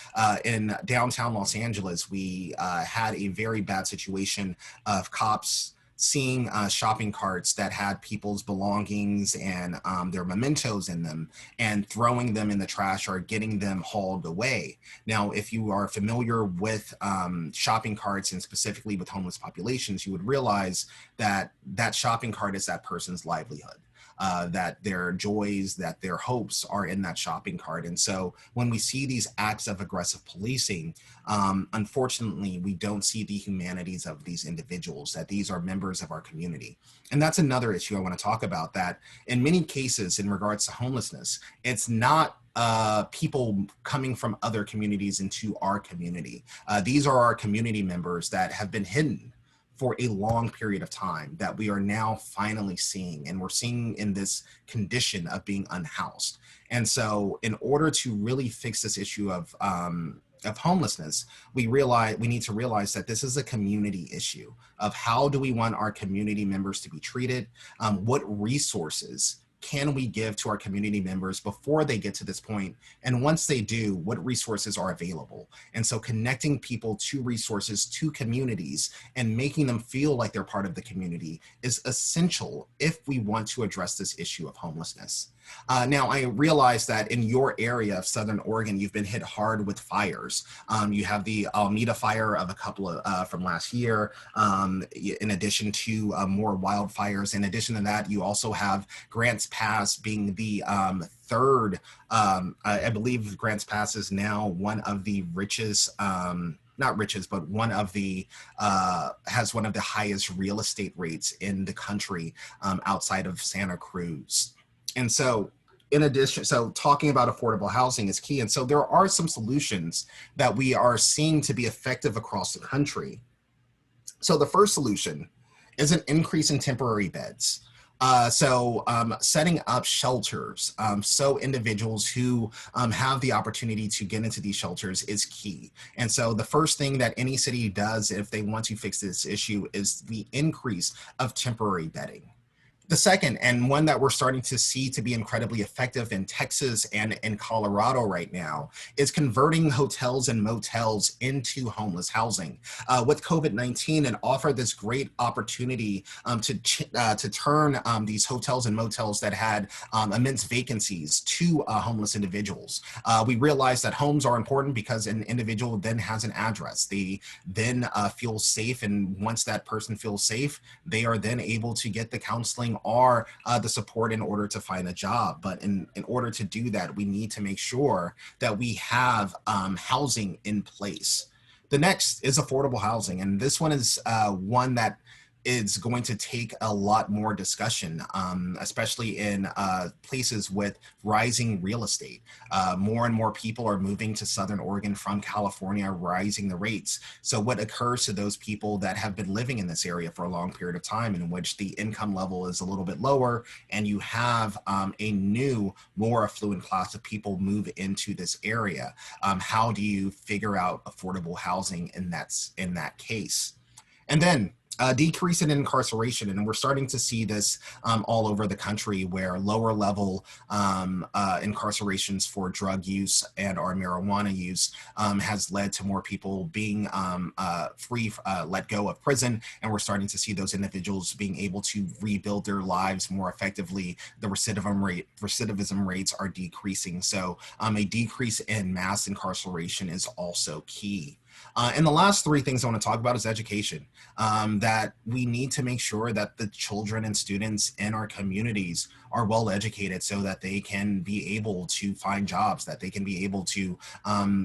In downtown Los Angeles, we had a very bad situation of cops seeing shopping carts that had people's belongings and their mementos in them and throwing them in the trash or getting them hauled away. Now, if you are familiar with shopping carts and specifically with homeless populations, you would realize that that shopping cart is that person's livelihood. That their joys, that their hopes are in that shopping cart. And so when we see these acts of aggressive policing, unfortunately, we don't see the humanities of these individuals, that these are members of our community. And that's another issue I want to talk about, that in many cases in regards to homelessness, it's not people coming from other communities into our community. These are our community members that have been hidden for a long period of time that we are now finally seeing, and we're seeing in this condition of being unhoused. And so in order to really fix this issue of homelessness, we need to realize that this is a community issue of how do we want our community members to be treated, what resources can we give to our community members before they get to this point? And once they do, what resources are available? And so connecting people to resources, to communities, and making them feel like they're part of the community is essential if we want to address this issue of homelessness. Now, I realize that in your area of Southern Oregon, you've been hit hard with fires. You have the Alameda fire of a couple of from last year, in addition to more wildfires. In addition to that, you also have Grants Pass being the third, I believe Grants Pass is now one of the richest, not richest, but one of the, has one of the highest real estate rates in the country outside of Santa Cruz. And so in addition, so talking about affordable housing is key. And so there are some solutions that we are seeing to be effective across the country. So the first solution is an increase in temporary beds. Setting up shelters so individuals who have the opportunity to get into these shelters is key. And so the first thing that any city does if they want to fix this issue is the increase of temporary bedding. The second, and one that we're starting to see to be incredibly effective in Texas and in Colorado right now, is converting hotels and motels into homeless housing. With COVID-19, it offered this great opportunity to turn these hotels and motels that had immense vacancies to homeless individuals. We realized that homes are important because an individual then has an address. They then feel safe, and once that person feels safe, they are then able to get the counseling or the support in order to find a job. But in order to do that, we need to make sure that we have housing in place. The next is affordable housing. And this one is one that is going to take a lot more discussion, especially in places with rising real estate. More and more people are moving to Southern Oregon from California, rising the rates. So what occurs to those people that have been living in this area for a long period of time, in which the income level is a little bit lower, and you have a new, more affluent class of people move into this area? How do you figure out affordable housing in that case? And then decrease in incarceration. And we're starting to see this all over the country, where lower level incarcerations for drug use and or marijuana use has led to more people being let go of prison. And we're starting to see those individuals being able to rebuild their lives more effectively. The recidivism rates are decreasing. So a decrease in mass incarceration is also key. And the last three things I want to talk about is education, that we need to make sure that the children and students in our communities are well educated so that they can be able to find jobs, that they can be able to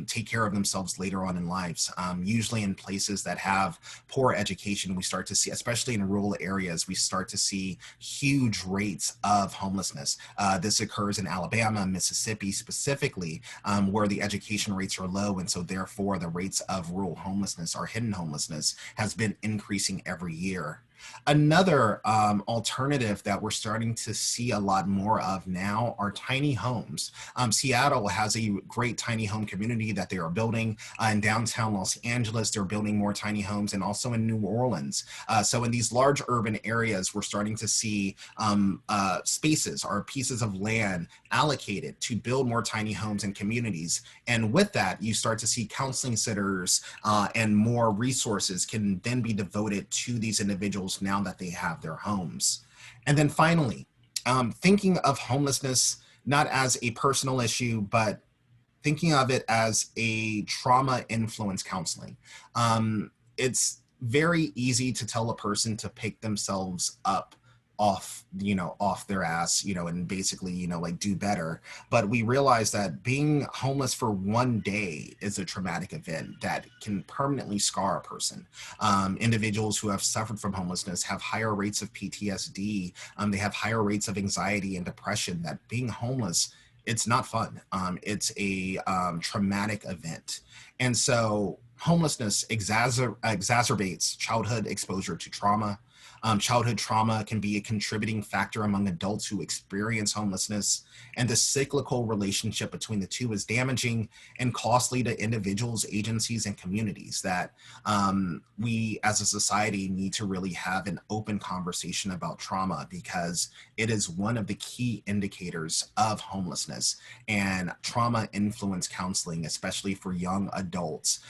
take care of themselves later on in lives. Usually in places that have poor education, we start to see, especially in rural areas, we start to see huge rates of homelessness. This occurs in Alabama, Mississippi specifically, where the education rates are low, and so therefore the rates of rural homelessness or hidden homelessness has been increasing every year. Another alternative that we're starting to see a lot more of now are tiny homes. Seattle has a great tiny home community that they are building. In downtown Los Angeles, they're building more tiny homes, and also in New Orleans. So in these large urban areas, we're starting to see spaces or pieces of land allocated to build more tiny homes and communities. And with that, you start to see counseling centers and more resources can then be devoted to these individuals now that they have their homes. And then finally, thinking of homelessness not as a personal issue, but thinking of it as a trauma influence counseling. It's very easy to tell a person to pick themselves up off their ass, and basically, like, do better. But we realize that being homeless for one day is a traumatic event that can permanently scar a person. Individuals who have suffered from homelessness have higher rates of PTSD. They have higher rates of anxiety and depression. That being homeless, it's not fun. It's a traumatic event. And so homelessness exacerbates childhood exposure to trauma. Childhood trauma can be a contributing factor among adults who experience homelessness, and the cyclical relationship between the two is damaging and costly to individuals, agencies, and communities that we as a society need to really have an open conversation about trauma, because it is one of the key indicators of homelessness. And trauma influence counseling, especially for young adults,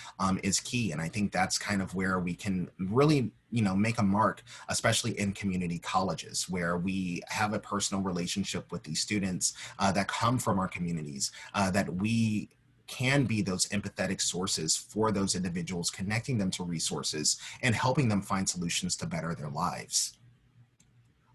is key. And I think that's kind of where we can really make a mark, especially in community colleges, where we have a personal relationship with these students that come from our communities, that we can be those empathetic sources for those individuals, connecting them to resources and helping them find solutions to better their lives.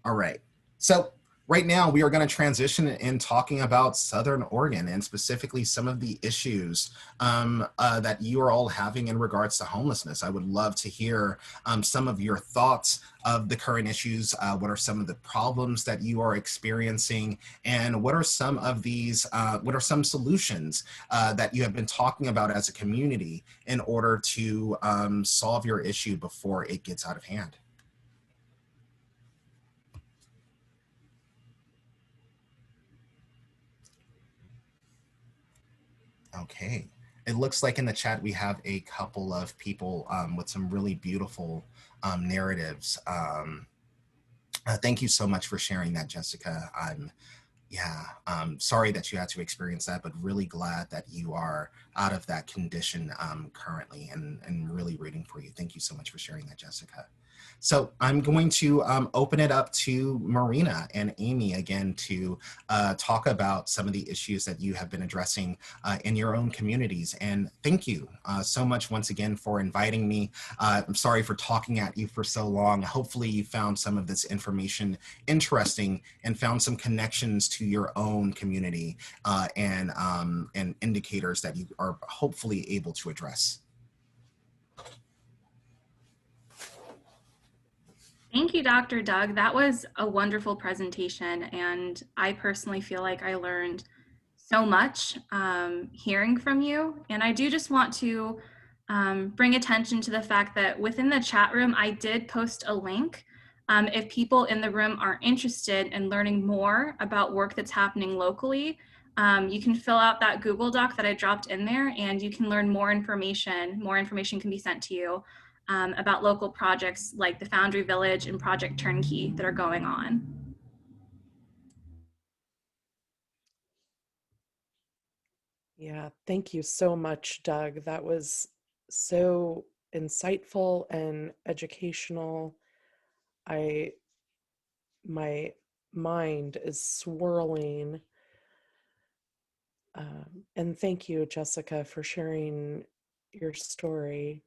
All right. So right now we are going to transition in talking about Southern Oregon, and specifically some of the issues that you are all having in regards to homelessness. I would love to hear some of your thoughts of the current issues. What are some of the problems that you are experiencing, and what are some of these, what are some solutions that you have been talking about as a community in order to solve your issue before it gets out of hand? Okay. It looks like in the chat we have a couple of people with some really beautiful narratives. Thank you so much for sharing that, Jessica. Sorry that you had to experience that, but really glad that you are out of that condition currently, and really rooting for you. Thank you so much for sharing that, Jessica. So I'm going to open it up to Marina and Amy again to talk about some of the issues that you have been addressing in your own communities. And thank you so much once again for inviting me. I'm sorry for talking at you for so long. Hopefully you found some of this information interesting and found some connections to your own community and indicators that you are hopefully able to address. Thank you, Dr. Doug. That was a wonderful presentation, and I personally feel like I learned so much hearing from you. And I do just want to bring attention to the fact that within the chat room, I did post a link. If people in the room are interested in learning more about work that's happening locally, you can fill out that Google Doc that I dropped in there, and you can learn more information. More information can be sent to you about local projects like the Foundry Village and Project Turnkey that are going on. Yeah, thank you so much, Doug. That was so insightful and educational. My mind is swirling. And thank you, Jessica, for sharing your story.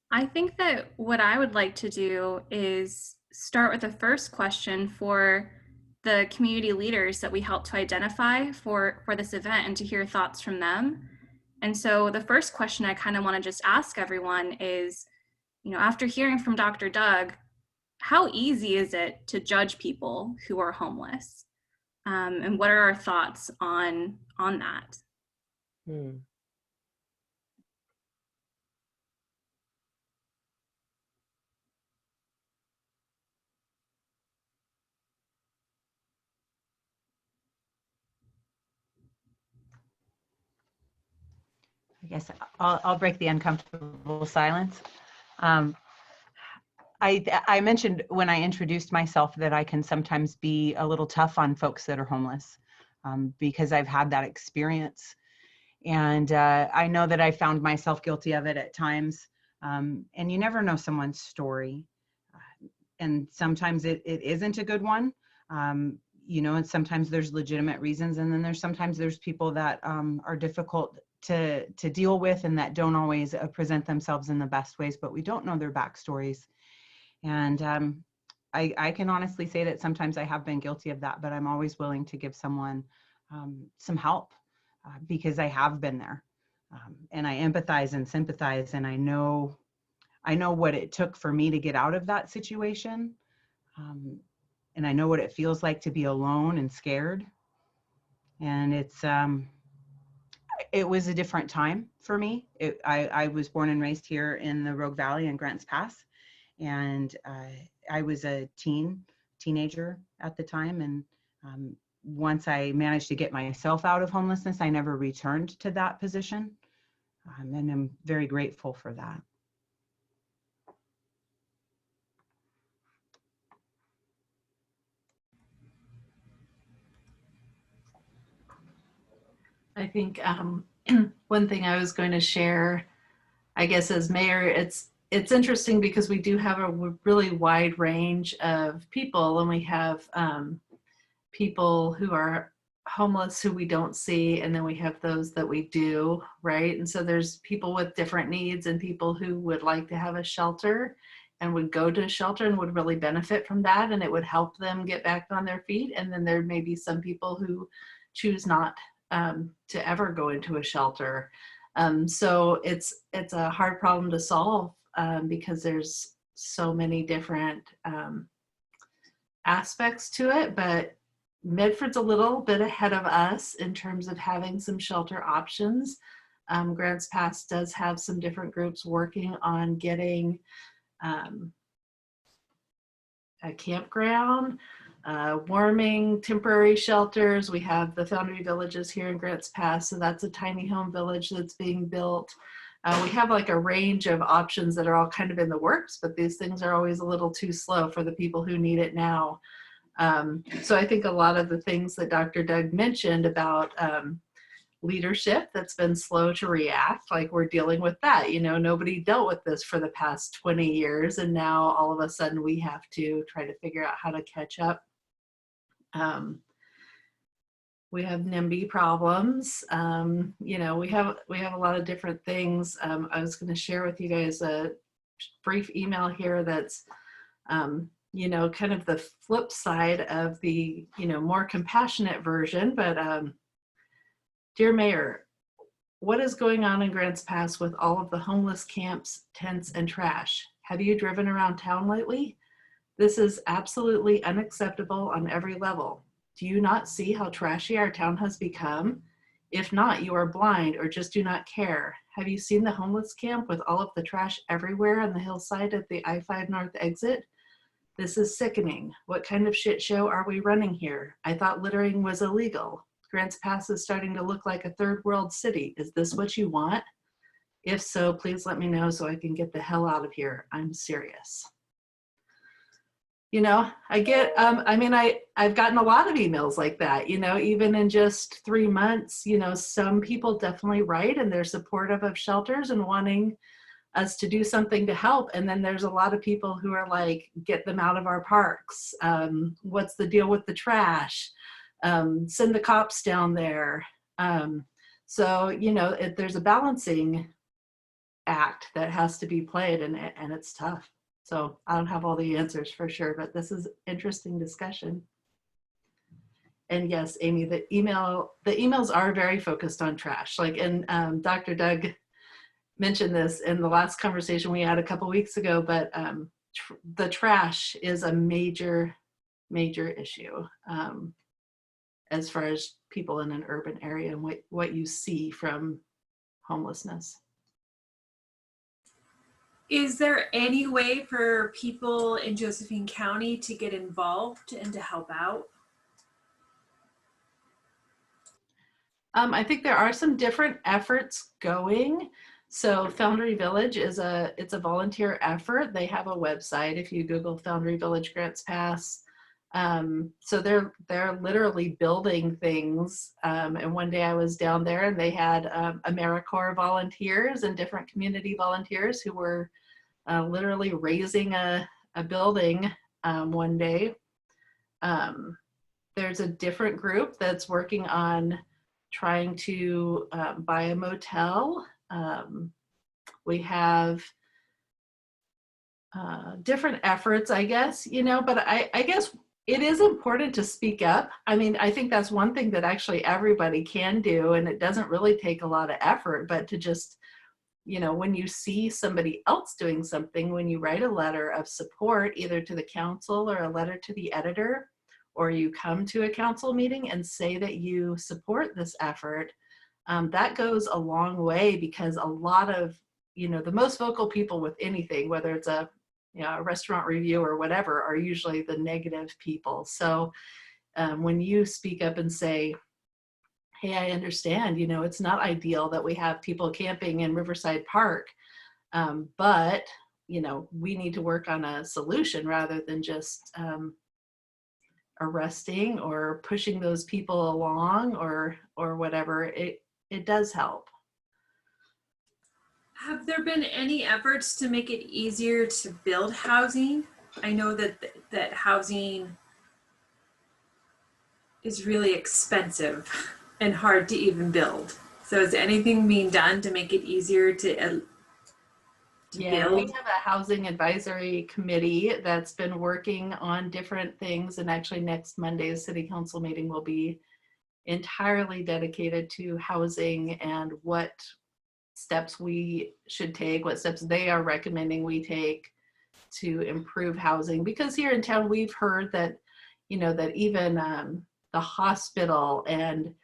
I think that what I would like to do is start with the first question for the community leaders that we helped to identify for this event, and to hear thoughts from them. And so the first question I kind of want to just ask everyone is, after hearing from Dr. Doug, how easy is it to judge people who are homeless? And what are our thoughts on that? I guess I'll break the uncomfortable silence. Um, I mentioned when I introduced myself that I can sometimes be a little tough on folks that are homeless because I've had that experience. And I know that I found myself guilty of it at times. And you never know someone's story. And sometimes it isn't a good one. You know, and sometimes there's legitimate reasons. And then sometimes there's people that are difficult to deal with and that don't always present themselves in the best ways, but we don't know their backstories. And I can honestly say that sometimes I have been guilty of that, but I'm always willing to give someone some help because I have been there. And I empathize and sympathize, and I know what it took for me to get out of that situation. And I know what it feels like to be alone and scared. And it was a different time for me. I was born and raised here in the Rogue Valley in Grants Pass. And I was a teenager at the time. And once I managed to get myself out of homelessness, I never returned to that position. And I'm very grateful for that. I think one thing I was going to share, I guess as mayor, it's interesting because we do have a really wide range of people, and we have people who are homeless who we don't see, and then we have those that we do, right? And so there's people with different needs and people who would like to have a shelter and would go to a shelter and would really benefit from that, and it would help them get back on their feet. And then there may be some people who choose not to ever go into a shelter. So it's a hard problem to solve because there's so many different aspects to it, but Medford's a little bit ahead of us in terms of having some shelter options. Grants Pass does have some different groups working on getting a campground, warming, temporary shelters. We have the Foundry Villages here in Grants Pass, so that's a tiny home village that's being built. We have like a range of options that are all kind of in the works, but these things are always a little too slow for the people who need it now. So I think a lot of the things that Dr. Doug mentioned about leadership that's been slow to react, like we're dealing with that. You know, nobody dealt with this for the past 20 years, and now all of a sudden we have to try to figure out how to catch up. We have NIMBY problems. You know, we have a lot of different things. I was going to share with you guys a brief email here that's you know, kind of the flip side of the, you know, more compassionate version. But dear Mayor, what is going on in Grants Pass with all of the homeless camps, tents, and trash? Have you driven around town lately? This is absolutely unacceptable on every level. Do you not see how trashy our town has become? If not, you are blind or just do not care. Have you seen the homeless camp with all of the trash everywhere on the hillside at the I-5 North exit? This is sickening. What kind of shit show are we running here? I thought littering was illegal. Grants Pass is starting to look like a third world city. Is this what you want? If so, please let me know so I can get the hell out of here. I'm serious. You know, I get, I mean, I've gotten a lot of emails like that, you know, even in just 3 months. You know, some people definitely write and they're supportive of shelters and wanting us to do something to help. And then there's a lot of people who are like, get them out of our parks. What's the deal with the trash? Send the cops down there. So, you know, there's a balancing act that has to be played, and it's tough. So I don't have all the answers for sure, but this is interesting discussion. And yes, Amy, the emails are very focused on trash. Like, and Dr. Doug mentioned this in the last conversation we had a couple weeks ago, but the trash is a major issue as far as people in an urban area and what you see from homelessness. Is there any way for people in Josephine County to get involved and to help out? I think there are some different efforts going. So Foundry Village it's a volunteer effort. They have a website. If you Google Foundry Village Grants Pass, so they're literally building things. And one day I was down there and they had AmeriCorps volunteers and different community volunteers who were literally raising a building one day. There's a different group that's working on trying to buy a motel. We have different efforts, I guess, but I guess it is important to speak up. I mean, I think that's one thing that actually everybody can do, and it doesn't really take a lot of effort, but to just, when you see somebody else doing something, when you write a letter of support, either to the council or a letter to the editor, or you come to a council meeting and say that you support this effort, that goes a long way, because a lot of, the most vocal people with anything, whether it's a restaurant review or whatever, are usually the negative people. So when you speak up and say, hey, I understand, it's not ideal that we have people camping in Riverside Park, but, we need to work on a solution rather than just arresting or pushing those people along or whatever, it does help. Have there been any efforts to make it easier to build housing? I know that housing is really expensive and hard to even build. So is anything being done to make it easier to Yeah, we build? have a housing advisory committee that's been working on different things, and actually next Monday's city council meeting will be entirely dedicated to housing and what steps we should take, what steps they are recommending we take to improve housing. Because here in town, we've heard that, that even the hospital and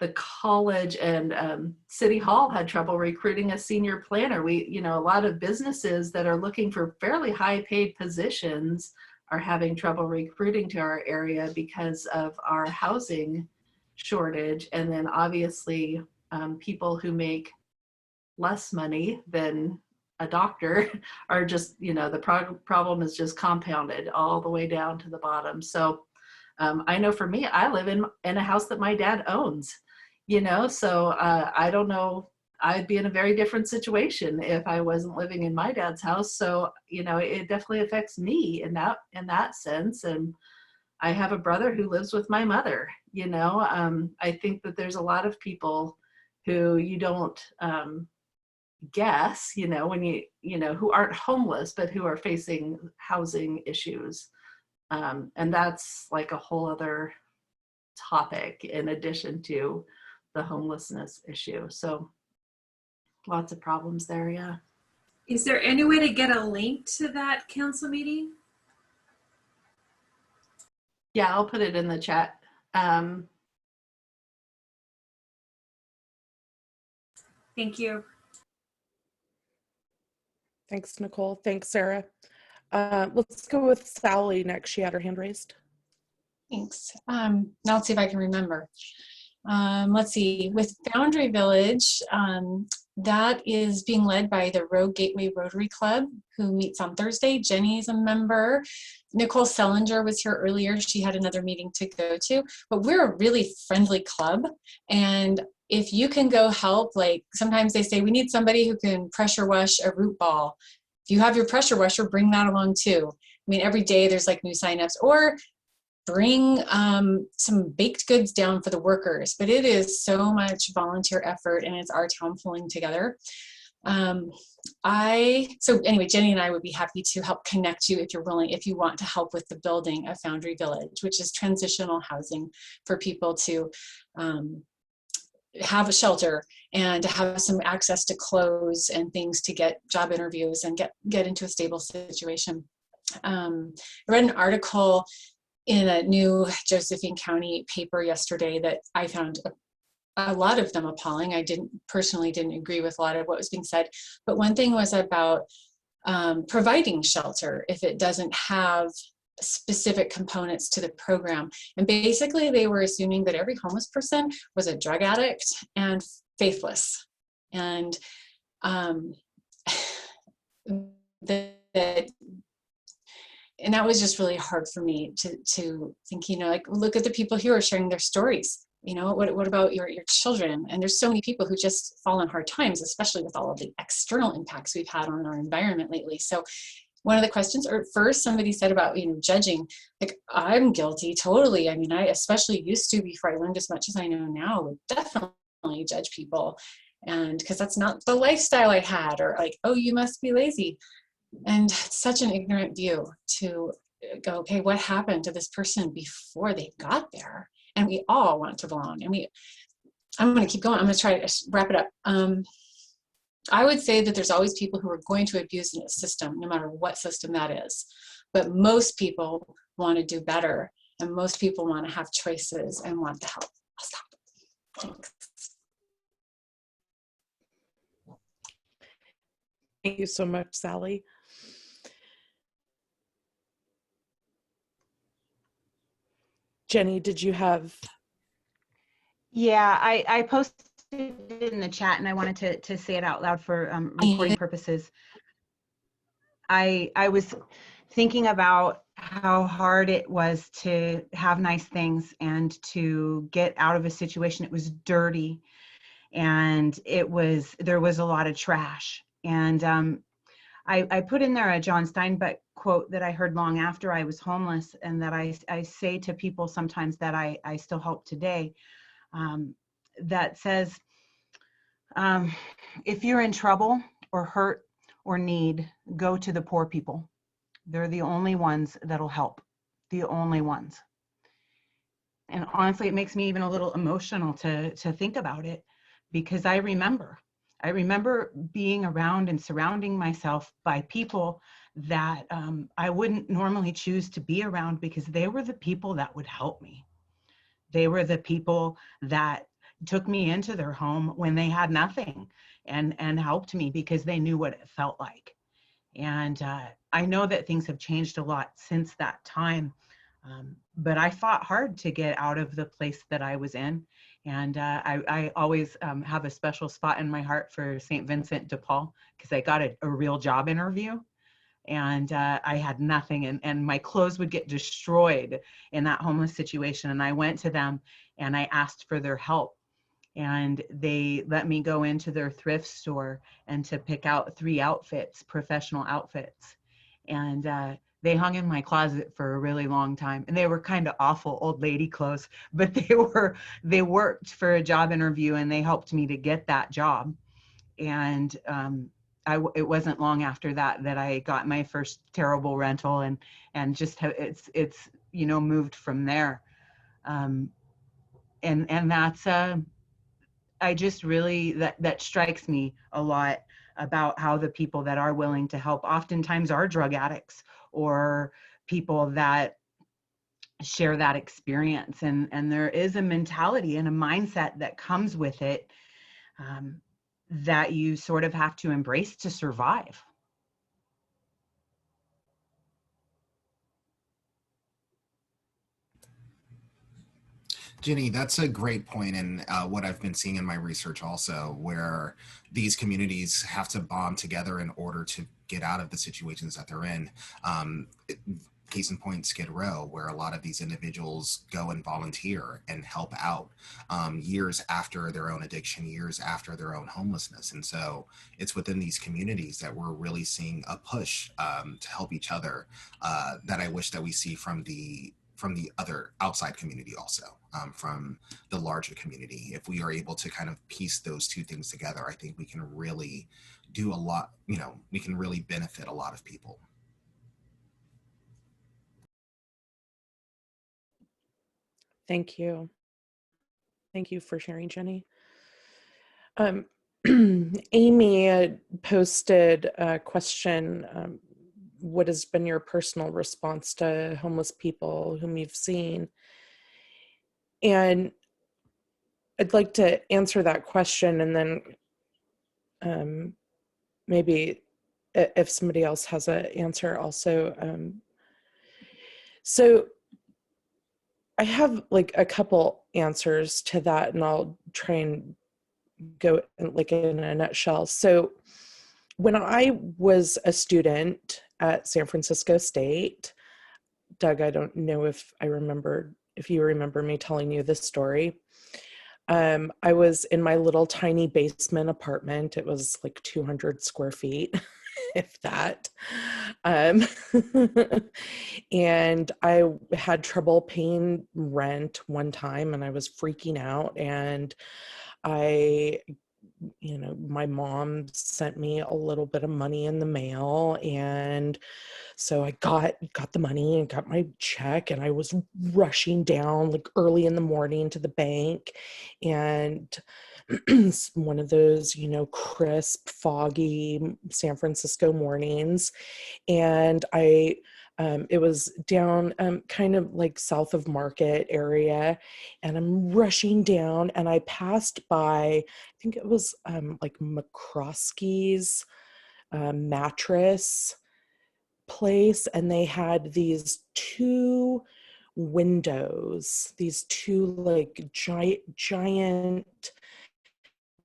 the college and City Hall had trouble recruiting a senior planner. A lot of businesses that are looking for fairly high paid positions are having trouble recruiting to our area because of our housing shortage. And then obviously people who make less money than a doctor are just, the problem is just compounded all the way down to the bottom. So I know for me, I live in a house that my dad owns, so I don't know, I'd be in a very different situation if I wasn't living in my dad's house. So, it definitely affects me in that sense. And I have a brother who lives with my mother, I think that there's a lot of people who you don't guess, when who aren't homeless, but who are facing housing issues. And that's like a whole other topic in addition to the homelessness issue. So lots of problems there, yeah. Is there any way to get a link to that council meeting? Yeah, I'll put it in the chat. Thank you. Thanks, Nicole. Thanks, Sarah. Let's go with Sally next. She had her hand raised. Thanks. Now let's see if I can remember. Let's see, with Foundry Village, that is being led by the Road Gateway Rotary Club, who meets on Thursday. Jenny is a member. Nicole Sellinger was here earlier. She had another meeting to go to, but we're a really friendly club. And if you can go help, like sometimes they say, we need somebody who can pressure wash a root ball. If you have your pressure washer, bring that along too. I mean, every day there's like new signups, or bring some baked goods down for the workers. But it is so much volunteer effort, and it's our town pulling together. So anyway, Jenny and I would be happy to help connect you if you're willing, if you want to help with the building of Foundry Village, which is transitional housing for people to have a shelter and to have some access to clothes and things to get job interviews and get into a stable situation. I read an article in a new Josephine County paper yesterday that I found a lot of them appalling. I personally didn't agree with a lot of what was being said, but one thing was about providing shelter if it doesn't have specific components to the program. And basically they were assuming that every homeless person was a drug addict and faithless. And that was just really hard for me to think, you know, like, look at the people here who are sharing their stories. You know, what about your children? And there's so many people who just fall on hard times, especially with all of the external impacts we've had on our environment lately. So one of the questions, or first somebody said about, you know, judging, like, I'm guilty totally. I mean, I especially used to, before I learned as much as I know now, would definitely judge people. And because that's not the lifestyle I had, or like, oh, you must be lazy. And it's such an ignorant view to go, okay, what happened to this person before they got there? And we all want to belong. And I'm going to keep going. I'm going to try to wrap it up. I would say that there's always people who are going to abuse the system, no matter what system that is. But most people want to do better, and most people want to have choices and want the help. I'll stop. Thanks. Thank you so much, Sally. Jenny, did you have? Yeah, I posted it in the chat, and I wanted to say it out loud for recording purposes. I was thinking about how hard it was to have nice things and to get out of a situation. It was dirty, and there was a lot of trash. And I put in there a John Steinbeck quote that I heard long after I was homeless, and that I say to people sometimes that I still help today, that says, if you're in trouble or hurt or need, go to the poor people. They're the only ones that'll help, the only ones. And honestly, it makes me even a little emotional to think about it, because I remember being around and surrounding myself by people that I wouldn't normally choose to be around, because they were the people that would help me. They were the people that took me into their home when they had nothing, and helped me because they knew what it felt like. And I know that things have changed a lot since that time, but I fought hard to get out of the place that I was in. And I always have a special spot in my heart for St. Vincent de Paul, because I got a real job interview, and I had nothing, and my clothes would get destroyed in that homeless situation. And I went to them and I asked for their help, and they let me go into their thrift store and to pick out 3 outfits, professional outfits. And they hung in my closet for a really long time, and they were kind of awful old lady clothes, but they worked for a job interview, and they helped me to get that job. And it wasn't long after that I got my first terrible rental, and just it's you know, moved from there. And that's I just really, that strikes me a lot about how the people that are willing to help oftentimes are drug addicts or people that share that experience. And there is a mentality and a mindset that comes with it that you sort of have to embrace to survive. Jenny, that's a great point, and what I've been seeing in my research also, where these communities have to bond together in order to get out of the situations that they're in. Case in point, Skid Row, where a lot of these individuals go and volunteer and help out years after their own addiction, years after their own homelessness. And so it's within these communities that we're really seeing a push to help each other that I wish that we see from the other outside community also, from the larger community. If we are able to kind of piece those two things together, I think we can really do a lot, you know, we can really benefit a lot of people. Thank you. Thank you for sharing, Jenny. Amy posted a question, what has been your personal response to homeless people whom you've seen? And I'd like to answer that question, and then maybe if somebody else has an answer also. So I have like a couple answers to that, and I'll try and go like in a nutshell. So when I was a student at San Francisco State, Doug, I don't know if you remember me telling you this story. I was in my little tiny basement apartment. It was like 200 square feet, if that. And I had trouble paying rent one time, and I was freaking out. And my mom sent me a little bit of money in the mail, and so I got the money and got my check, and I was rushing down like early in the morning to the bank, and one of those, crisp, foggy San Francisco mornings, and it was down kind of like south of Market area, and I'm rushing down, and I passed by, I think it was like McCroskey's mattress place, and they had these two windows, these two like giant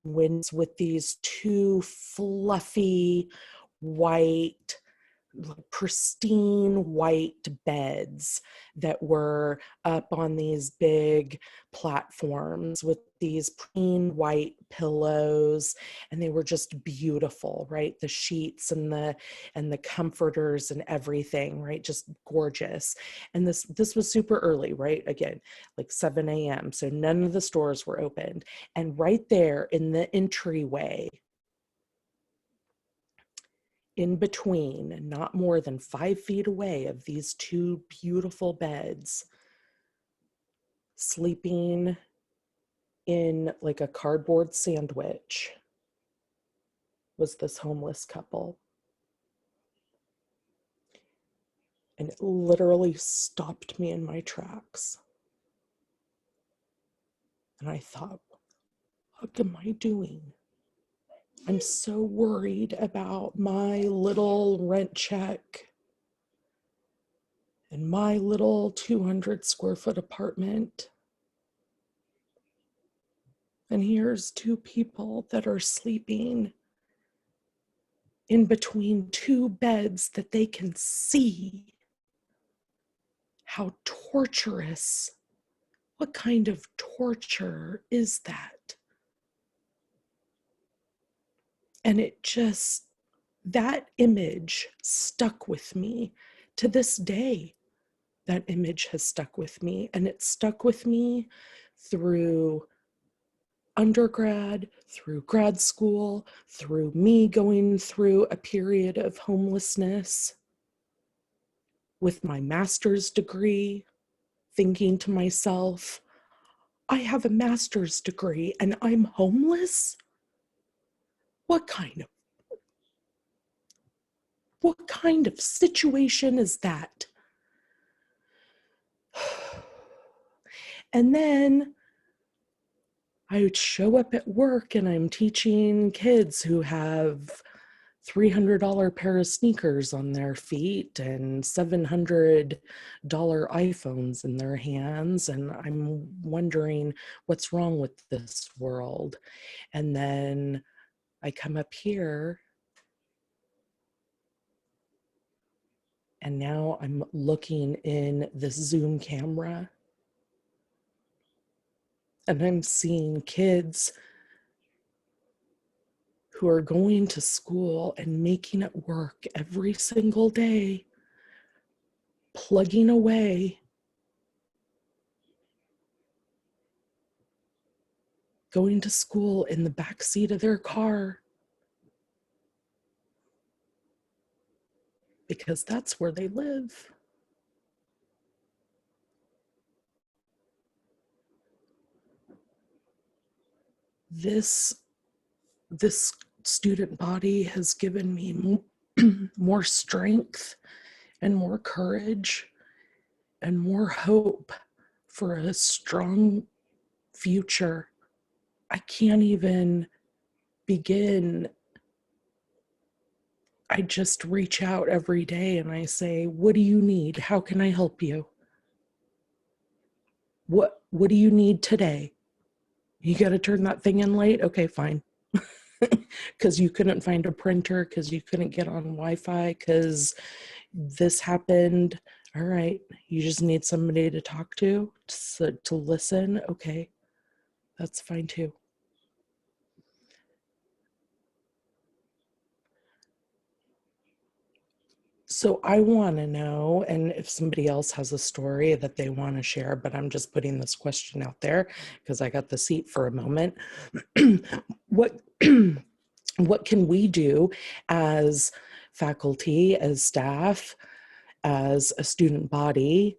windows with these two fluffy white, pristine white beds that were up on these big platforms with these pristine white pillows, and they were just beautiful, right? The sheets and the comforters and everything, right? Just gorgeous. And this was super early, right? Again, like 7 a.m. So none of the stores were opened. And right there in the entryway, in between, not more than 5 feet away of these two beautiful beds, sleeping in like a cardboard sandwich, was this homeless couple. And it literally stopped me in my tracks. And I thought, what am I doing? I'm so worried about my little rent check and my little 200 square foot apartment. And here's two people that are sleeping in between two beds that they can see. How torturous. What kind of torture is that? And that image stuck with me to this day. That image has stuck with me, and it stuck with me through undergrad, through grad school, through me going through a period of homelessness, with my master's degree, thinking to myself, I have a master's degree and I'm homeless? What kind of situation is that? And then I would show up at work and I'm teaching kids who have $300 pair of sneakers on their feet and $700 iPhones in their hands. And I'm wondering what's wrong with this world. And then I come up here, and now I'm looking in this Zoom camera, and I'm seeing kids who are going to school and making it work every single day, plugging away, going to school in the backseat of their car, because that's where they live. This student body has given me more strength and more courage and more hope for a strong future. I can't even begin I just reach out every day and I say, what do you need? How can I help you? What do you need today? You got to turn that thing in late? Okay, fine. Because you couldn't find a printer, because you couldn't get on Wi-Fi, because this happened. All right, you just need somebody to talk to listen. Okay, that's fine too. So I want to know, and if somebody else has a story that they want to share, but I'm just putting this question out there because I got the seat for a moment. What what can we do as faculty, as staff, as a student body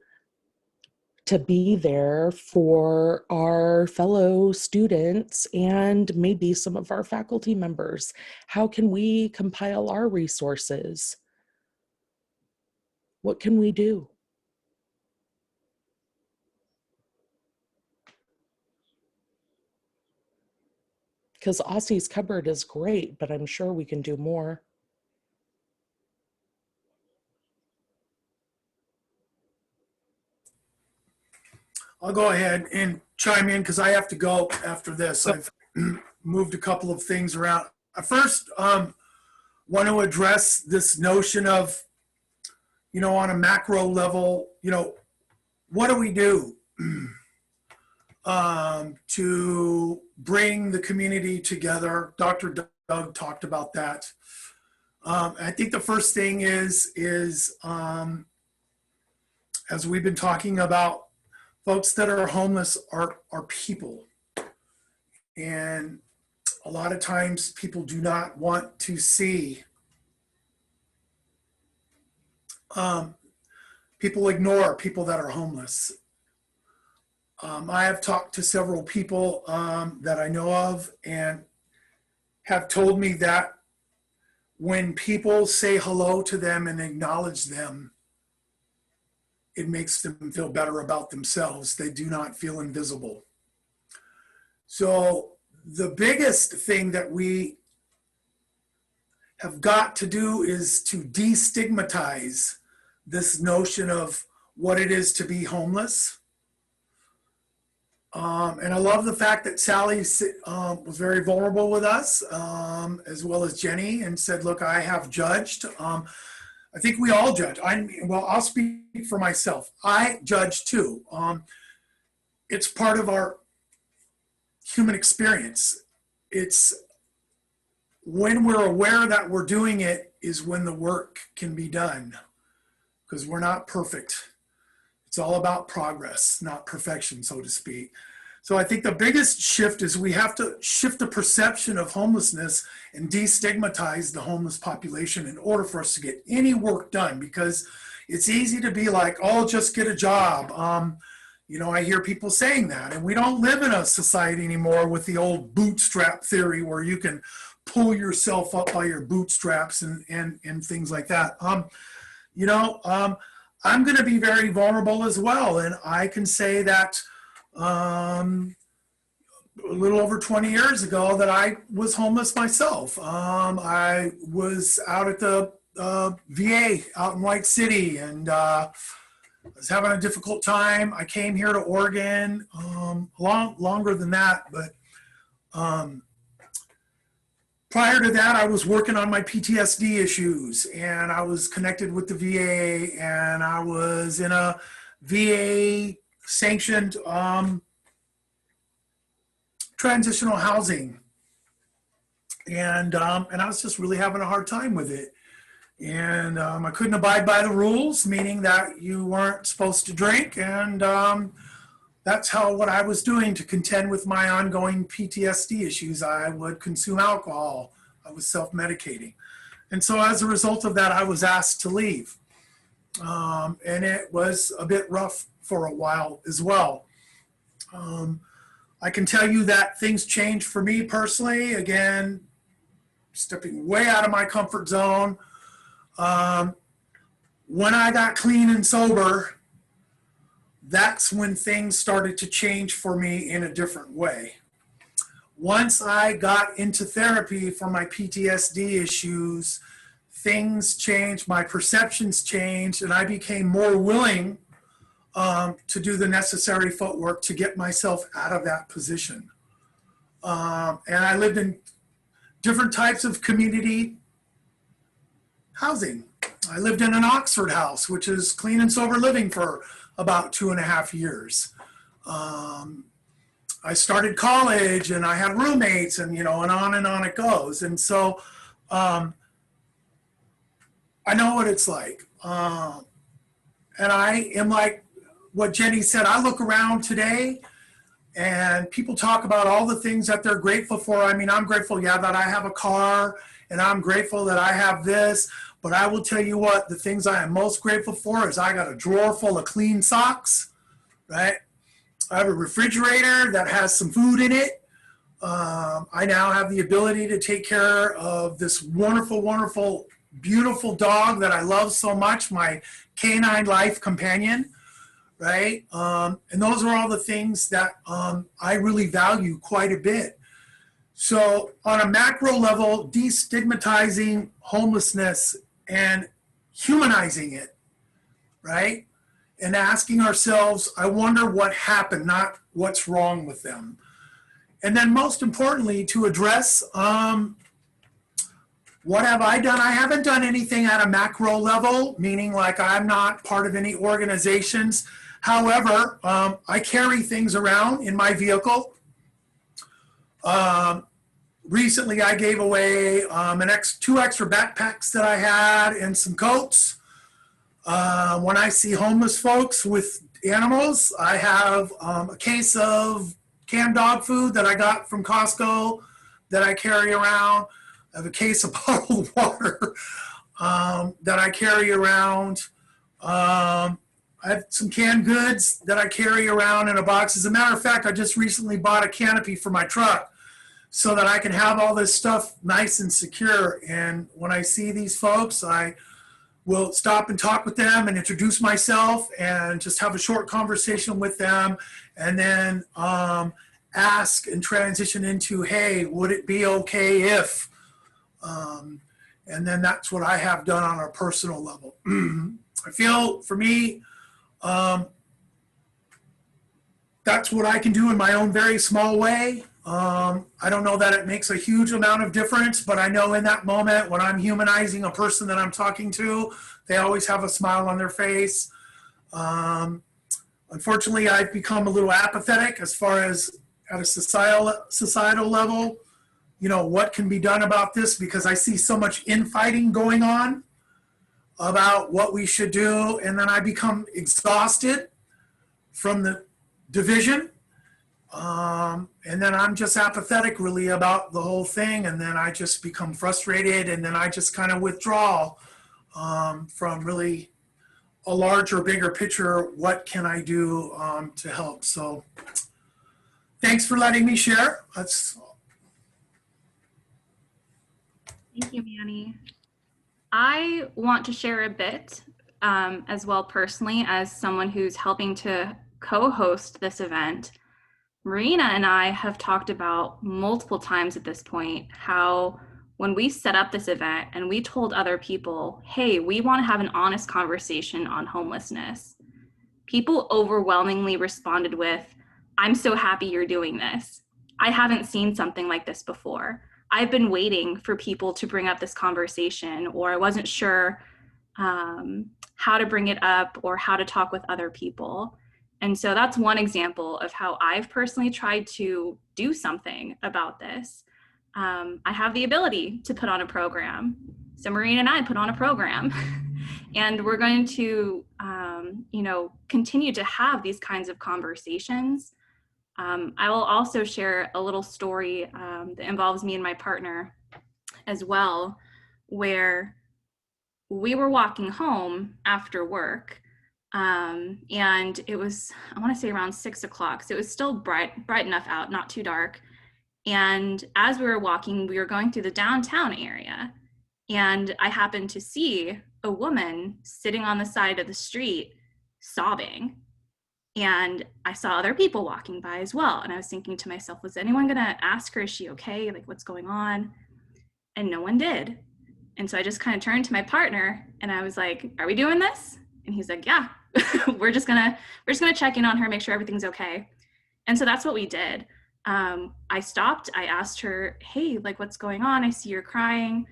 to be there for our fellow students and maybe some of our faculty members? How can we compile our resources? What can we do? Because Aussie's cupboard is great, but I'm sure we can do more. I'll go ahead and chime in because I have to go after this. I've moved a couple of things around. I first want to address this notion of, on a macro level, what do we do to bring the community together? Dr. Doug talked about that. I think the first thing is as we've been talking about, folks that are homeless are people. And a lot of times people do not want to see, people ignore people that are homeless. I have talked to several people that I know of and have told me that when people say hello to them and acknowledge them, it makes them feel better about themselves. They do not feel invisible. So the biggest thing that we have got to do is to destigmatize this notion of what it is to be homeless. And I love the fact that Sally was very vulnerable with us, as well as Jenny, and said, look, I have judged. I think we all judge. I'll speak for myself. I judge too. It's part of our human experience. It's when we're aware that we're doing it is when the work can be done, because we're not perfect. It's all about progress, not perfection, so to speak. So I think the biggest shift is we have to shift the perception of homelessness and destigmatize the homeless population in order for us to get any work done, because it's easy to be like, oh, just get a job. I hear people saying that, and we don't live in a society anymore with the old bootstrap theory where you can pull yourself up by your bootstraps and things like that. I'm going to be very vulnerable as well. And I can say that a little over 20 years ago that I was homeless myself. I was out at the VA out in White City, and I was having a difficult time. I came here to Oregon longer than that, but prior to that, I was working on my PTSD issues, and I was connected with the VA, and I was in a VA sanctioned transitional housing. And I was just really having a hard time with it. And I couldn't abide by the rules, meaning that you weren't supposed to drink. And that's what I was doing to contend with my ongoing PTSD issues. I would consume alcohol. I was self-medicating. And so as a result of that, I was asked to leave. And it was a bit rough for a while as well. I can tell you that things changed for me personally. Again, stepping way out of my comfort zone. When I got clean and sober, that's when things started to change for me in a different way. Once I got into therapy for my PTSD issues, things changed, my perceptions changed, and I became more willing to do the necessary footwork to get myself out of that position. And I lived in different types of community housing. I lived in an Oxford house, which is clean and sober living, for about 2.5 years. I started college and I had roommates, and and on it goes. And so I know what it's like. And I am like what Jenny said. I look around today and people talk about all the things that they're grateful for. I mean, I'm grateful, yeah, that I have a car, and I'm grateful that I have this. But I will tell you what, the things I am most grateful for is I got a drawer full of clean socks, right? I have a refrigerator that has some food in it. I now have the ability to take care of this wonderful, wonderful, beautiful dog that I love so much, my canine life companion, right? And those are all the things that I really value quite a bit. So on a macro level, destigmatizing homelessness and humanizing it, right? And asking ourselves, I wonder what happened, not what's wrong with them. And then most importantly, to address what have I done? I haven't done anything at a macro level, meaning like I'm not part of any organizations. However, I carry things around in my vehicle. Recently, I gave away 2 extra backpacks that I had and some coats. When I see homeless folks with animals, I have a case of canned dog food that I got from Costco that I carry around. I have a case of bottled water that I carry around. I have some canned goods that I carry around in a box. As a matter of fact, I just recently bought a canopy for my truck so that I can have all this stuff nice and secure. And when I see these folks, I will stop and talk with them and introduce myself and just have a short conversation with them, and then ask and transition into, hey, would it be okay if? And then that's what I have done on a personal level. I feel for me, that's what I can do in my own very small way. I don't know that it makes a huge amount of difference, but I know in that moment when I'm humanizing a person that I'm talking to, they always have a smile on their face. Unfortunately, I've become a little apathetic as far as at a societal level, what can be done about this, because I see so much infighting going on about what we should do. And then I become exhausted from the division. And then I'm just apathetic really about the whole thing. And then I just become frustrated, and then I just kind of withdraw from really a larger, bigger picture. What can I do to help? So thanks for letting me share. Thank you, Manny. I want to share a bit as well personally, as someone who's helping to co-host this event. Marina and I have talked about multiple times at this point how when we set up this event and we told other people, hey, we want to have an honest conversation on homelessness, people overwhelmingly responded with, I'm so happy you're doing this. I haven't seen something like this before. I've been waiting for people to bring up this conversation, or I wasn't sure how to bring it up or how to talk with other people. And so that's one example of how I've personally tried to do something about this. I have the ability to put on a program. So Marina and I put on a program and we're going to, continue to have these kinds of conversations. I will also share a little story that involves me and my partner as well, where we were walking home after work. And it was, I want to say around 6 o'clock. So it was still bright enough out, not too dark. And as we were walking, we were going through the downtown area. And I happened to see a woman sitting on the side of the street sobbing. And I saw other people walking by as well. And I was thinking to myself, was anyone going to ask her, is she okay? Like, what's going on? And no one did. And so I just kind of turned to my partner and I was like, are we doing this? And he's like, yeah, we're just gonna check in on her, make sure everything's okay. And so that's what we did. I stopped, I asked her, hey, like, what's going on? I see you're crying.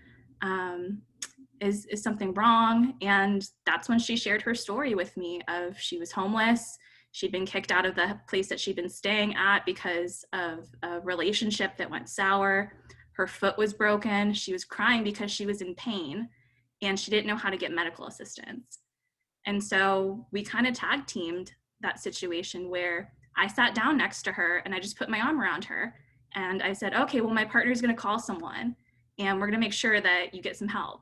Is something wrong? And that's when she shared her story with me of she was homeless. She'd been kicked out of the place that she'd been staying at because of a relationship that went sour. Her foot was broken. She was crying because she was in pain and she didn't know how to get medical assistance. And so we kind of tag teamed that situation where I sat down next to her and I just put my arm around her. And I said, okay, well, my partner's going to call someone and we're going to make sure that you get some help.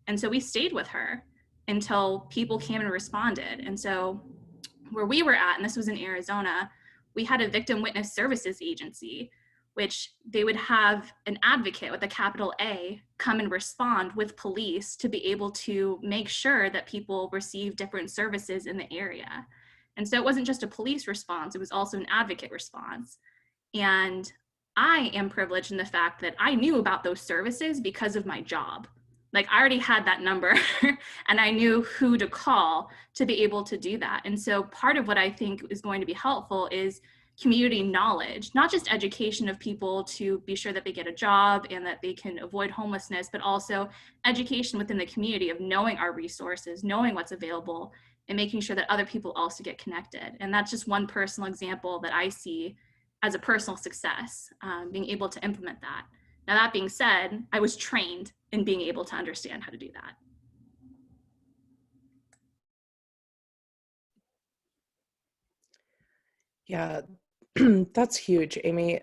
And so we stayed with her until people came and responded. And so where we were at, and this was in Arizona, we had a victim witness services agency, which they would have an advocate with a capital A come and respond with police to be able to make sure that people receive different services in the area. And so it wasn't just a police response, it was also an advocate response. And I am privileged in the fact that I knew about those services because of my job. Like I already had that number and I knew who to call to be able to do that. And so part of what I think is going to be helpful is community knowledge, not just education of people to be sure that they get a job and that they can avoid homelessness, but also education within the community of knowing our resources, knowing what's available, and making sure that other people also get connected. And that's just one personal example that I see as a personal success, being able to implement that. Now, that being said, I was trained in being able to understand how to do that. Yeah, that's huge, Amy.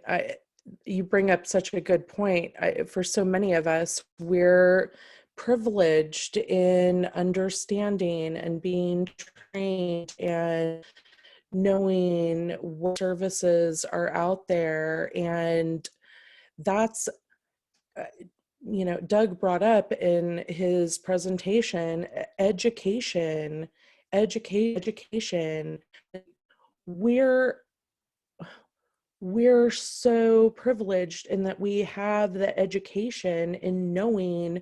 You bring up such a good point. For so many of us, we're privileged in understanding and being trained and knowing what services are out there. And that's, Doug brought up in his presentation, education. We're so privileged in that we have the education in knowing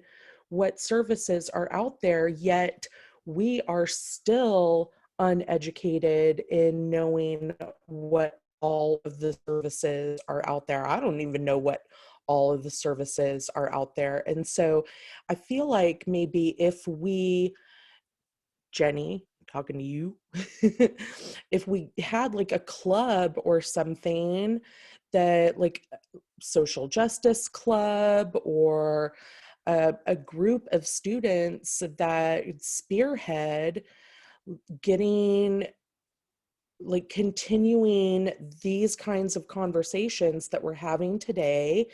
what services are out there, yet we are still uneducated in knowing what all of the services are out there. I don't even know what all of the services are out there. And so I feel like maybe if we, Jenny, talking to you, if we had like a club or something that like social justice club or a group of students that spearhead getting like continuing these kinds of conversations that we're having today,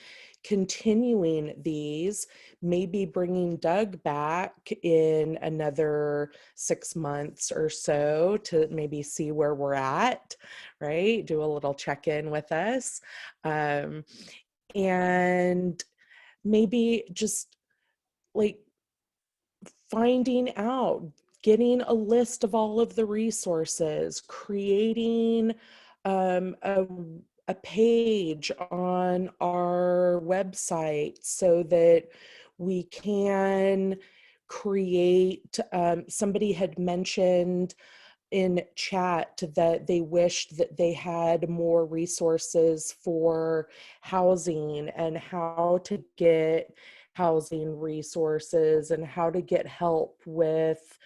continuing these, maybe bringing Doug back in another 6 months or so to maybe see where we're at, right? Do a little check-in with us. And maybe just like finding out, getting a list of all of the resources, creating a page on our website so that we can create, somebody had mentioned in chat that they wished that they had more resources for housing and how to get housing resources and how to get help with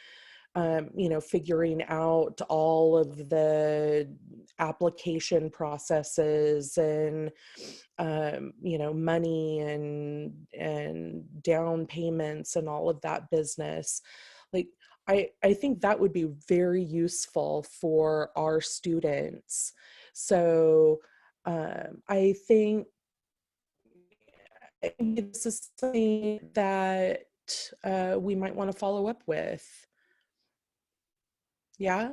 figuring out all of the application processes and money and down payments and all of that business. Like I think that would be very useful for our students. So I think this is something that we might want to follow up with. Yeah.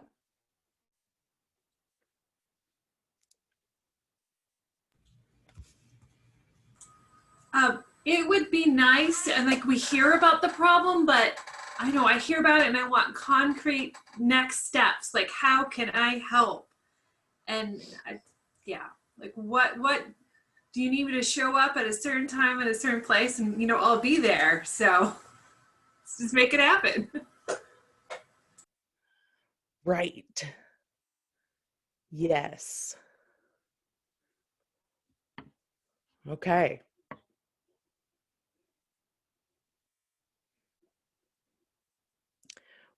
It would be nice, and like we hear about the problem, but I know I hear about it and I want concrete next steps. Like, how can I help? And yeah, like what do you need me to show up at a certain time at a certain place? And I'll be there. So Let's just make it happen. Right. Yes. Okay.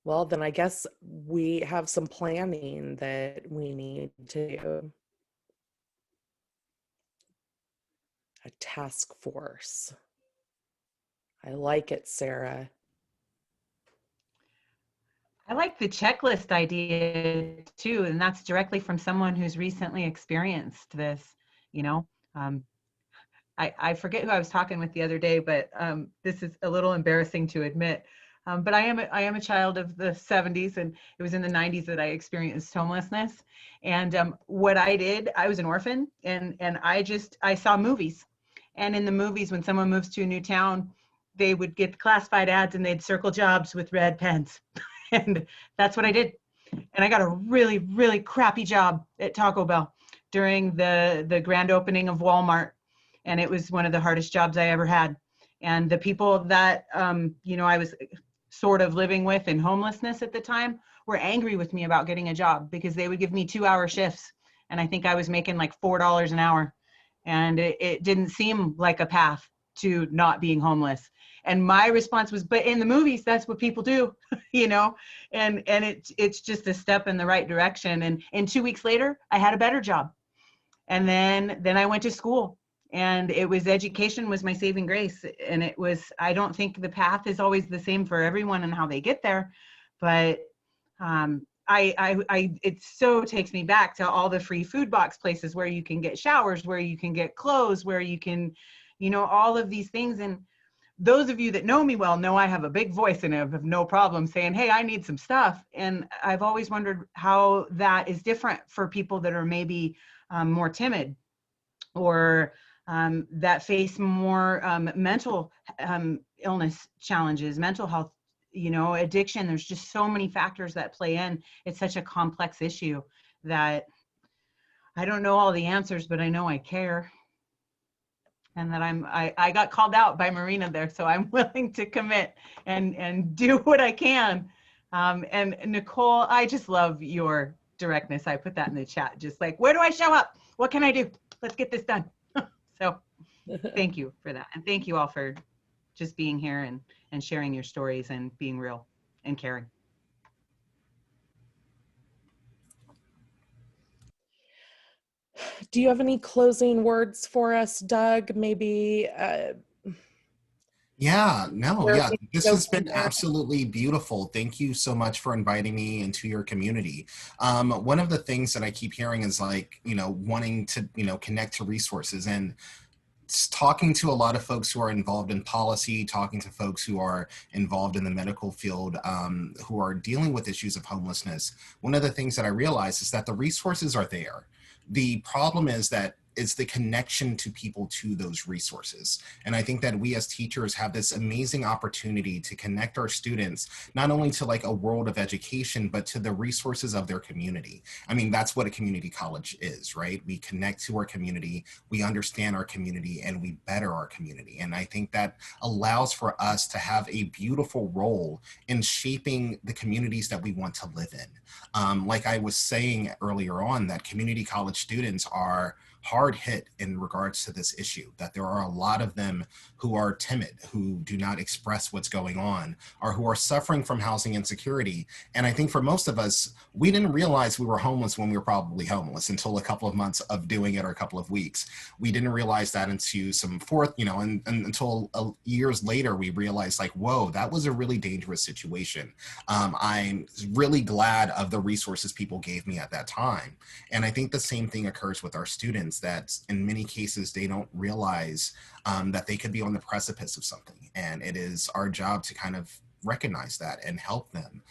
Well, then I guess we have some planning that we need to do. A task force. I like it, Sarah. I like the checklist idea too, and that's directly from someone who's recently experienced this, you know. I forget who I was talking with the other day, but this is a little embarrassing to admit. But I am a child of the 70s, and it was in the 90s that I experienced homelessness. And what I did, I was an orphan, and I saw movies. And in the movies, when someone moves to a new town, they would get classified ads and they'd circle jobs with red pens. And that's what I did. And I got a really, really crappy job at Taco Bell during the grand opening of Walmart. And it was one of the hardest jobs I ever had. And the people that, I was sort of living with in homelessness at the time were angry with me about getting a job because they would give me 2-hour shifts. And I think I was making like $4 an hour. And it didn't seem like a path to not being homeless. And my response was, but in the movies, that's what people do, and it's just a step in the right direction. And 2 weeks later, I had a better job. And then I went to school, and education was my saving grace. And I don't think the path is always the same for everyone and how they get there, but it so takes me back to all the free food box places where you can get showers, where you can get clothes, where you can, all of these things. And those of you that know me well know I have a big voice and I have no problem saying, hey, I need some stuff. And I've always wondered how that is different for people that are maybe more timid, or that face more mental illness challenges, mental health, addiction. There's just so many factors that play in. It's such a complex issue that I don't know all the answers, but I know I care. And that I got called out by Marina there, so I'm willing to commit and do what I can. And Nicole, I just love your directness. I put that in the chat, just like, where do I show up? What can I do? Let's get this done. So thank you for that. And thank you all for just being here and sharing your stories and being real and caring. Do you have any closing words for us, Doug? Maybe Yeah, no, yeah, this go has from been there. absolutely beautiful. Thank you so much for inviting me into your community. One of the things that I keep hearing is like, wanting to, connect to resources, and talking to a lot of folks who are involved in policy, talking to folks who are involved in the medical field, who are dealing with issues of homelessness. One of the things that I realize is that the resources are there. The problem is that it's the connection to people to those resources. And I think that we as teachers have this amazing opportunity to connect our students, not only to like a world of education, but to the resources of their community. I mean, that's what a community college is, right? We connect to our community, we understand our community, and we better our community. And I think that allows for us to have a beautiful role in shaping the communities that we want to live in. Like I was saying earlier on, that community college students are hard hit in regards to this issue, that there are a lot of them who are timid, who do not express what's going on, or who are suffering from housing insecurity. And I think for most of us, we didn't realize we were homeless when we were probably homeless until a couple of months of doing it, or a couple of weeks. We didn't realize that into some and until years later, we realized like, whoa, that was a really dangerous situation. I'm really glad of the resources people gave me at that time. And I think the same thing occurs with our students, that in many cases, they don't realize that they could be on the precipice of something. And it is our job to kind of recognize that and help them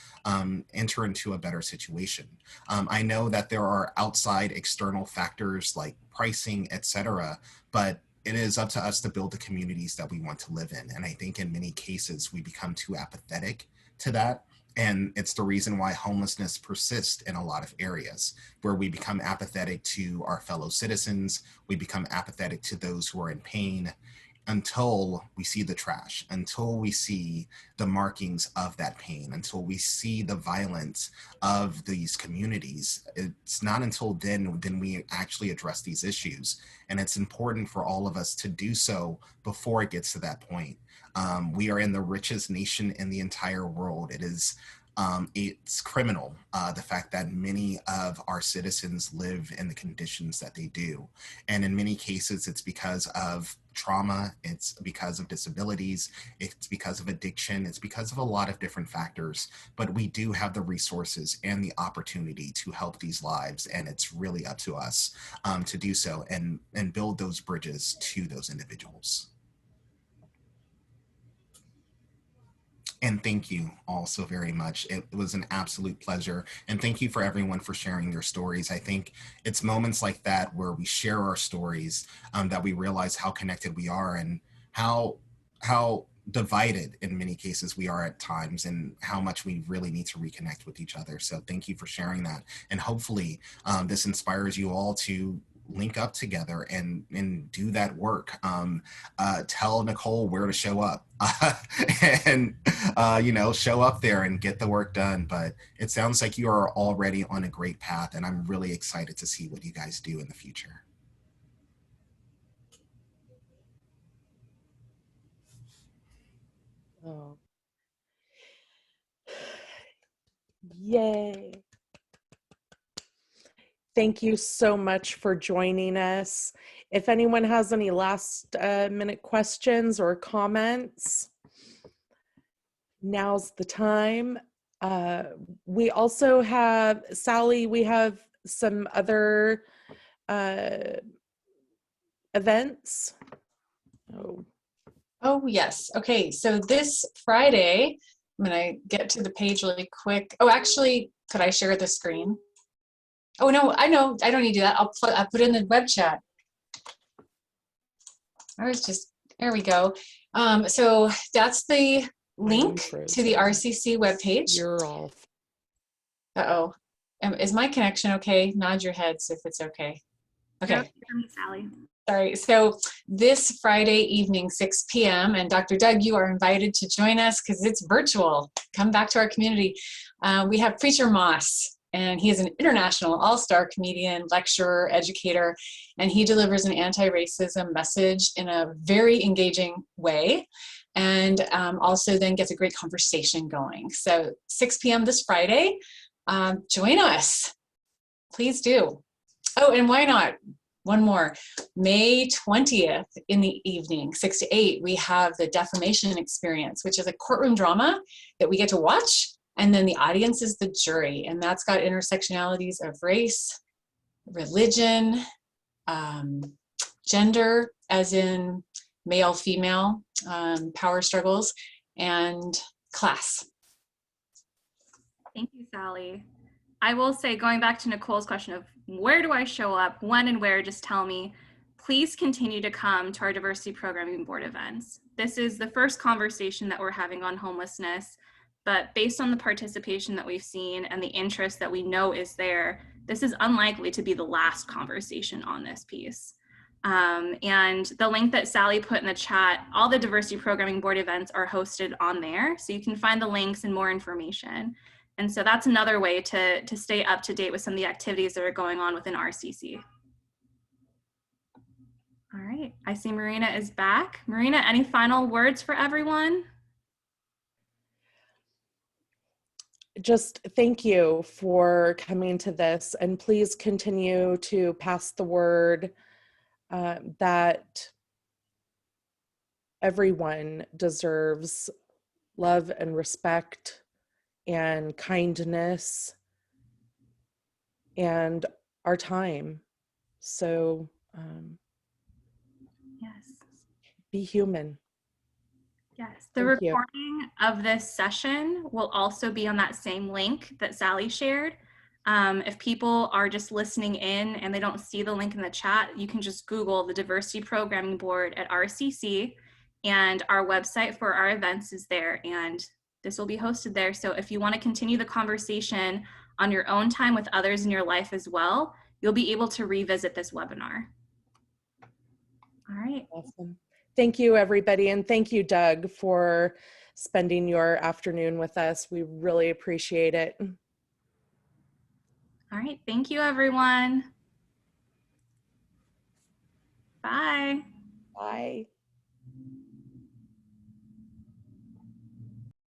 enter into a better situation. I know that there are outside external factors like pricing, etc., but it is up to us to build the communities that we want to live in. And I think in many cases, we become too apathetic to that. And it's the reason why homelessness persists in a lot of areas, where we become apathetic to our fellow citizens, we become apathetic to those who are in pain. until we see the trash, until we see the markings of that pain, until we see the violence of these communities. It's not until then we actually address these issues. And it's important for all of us to do so before it gets to that point. We are in the richest nation in the entire world. It's criminal, the fact that many of our citizens live in the conditions that they do. And in many cases, it's because of trauma, it's because of disabilities, it's because of addiction, it's because of a lot of different factors. But we do have the resources and the opportunity to help these lives, and it's really up to us to do so and build those bridges to those individuals. And thank you all so very much. It was an absolute pleasure. And thank you for everyone for sharing your stories. I think it's moments like that where we share our stories that we realize how connected we are and how divided in many cases we are at times, and how much we really need to reconnect with each other. So thank you for sharing that. And hopefully this inspires you all to link up together and do that work. Tell Nicole where to show up and show up there and get the work done. But it sounds like you are already on a great path, and I'm really excited to see what you guys do in the future. Oh. Yay. Thank you so much for joining us. If anyone has any last minute questions or comments, now's the time. We also have, Sally, we have some other events. Oh, yes. Okay, so this Friday, I'm going to get to the page really quick. Oh, actually, could I share the screen? Oh, no, I know. I don't need to do that. I'll put it in the web chat. There we go. So that's the link to the RCC webpage. You're off. Uh-oh. Is my connection okay? Nod your heads if it's okay. Okay. Yep, for me, Sally. Sorry. So this Friday evening, 6 p.m., and Dr. Doug, you are invited to join us because it's virtual. Come back to our community. We have Preacher Moss, and he is an international all-star comedian, lecturer, educator, and he delivers an anti-racism message in a very engaging way, and also then gets a great conversation going. So 6 p.m. this Friday, join us. Please do. Oh, and why not? One more. May 20th in the evening, 6 to 8, we have the Defamation Experience, which is a courtroom drama that we get to watch, and then the audience is the jury, and that's got intersectionalities of race, religion, gender, as in male, female, power struggles, and class. Thank you, Sally. I will say, going back to Nicole's question of where do I show up, when and where, just tell me. Please continue to come to our Diversity Programming Board events. This is the first conversation that we're having on homelessness, but based on the participation that we've seen and the interest that we know is there, this is unlikely to be the last conversation on this piece. And the link that Sally put in the chat, all the Diversity Programming Board events are hosted on there, so you can find the links and more information. And so that's another way to stay up to date with some of the activities that are going on within RCC. All right, I see Marina is back. Marina, any final words for everyone? Just thank you for coming to this, and please continue to pass the word that everyone deserves love and respect and kindness and our time. So Yes. Be human. Yes, the Thank you. recording of this session will also be on that same link that Sally shared. If people are just listening in and they don't see the link in the chat, you can just Google the Diversity Programming Board at RCC, and our website for our events is there, and this will be hosted there. So if you want to continue the conversation on your own time with others in your life as well, you'll be able to revisit this webinar. All right. Awesome. Thank you, everybody. And thank you, Doug, for spending your afternoon with us. We really appreciate it. All right. Thank you, everyone. Bye. Bye.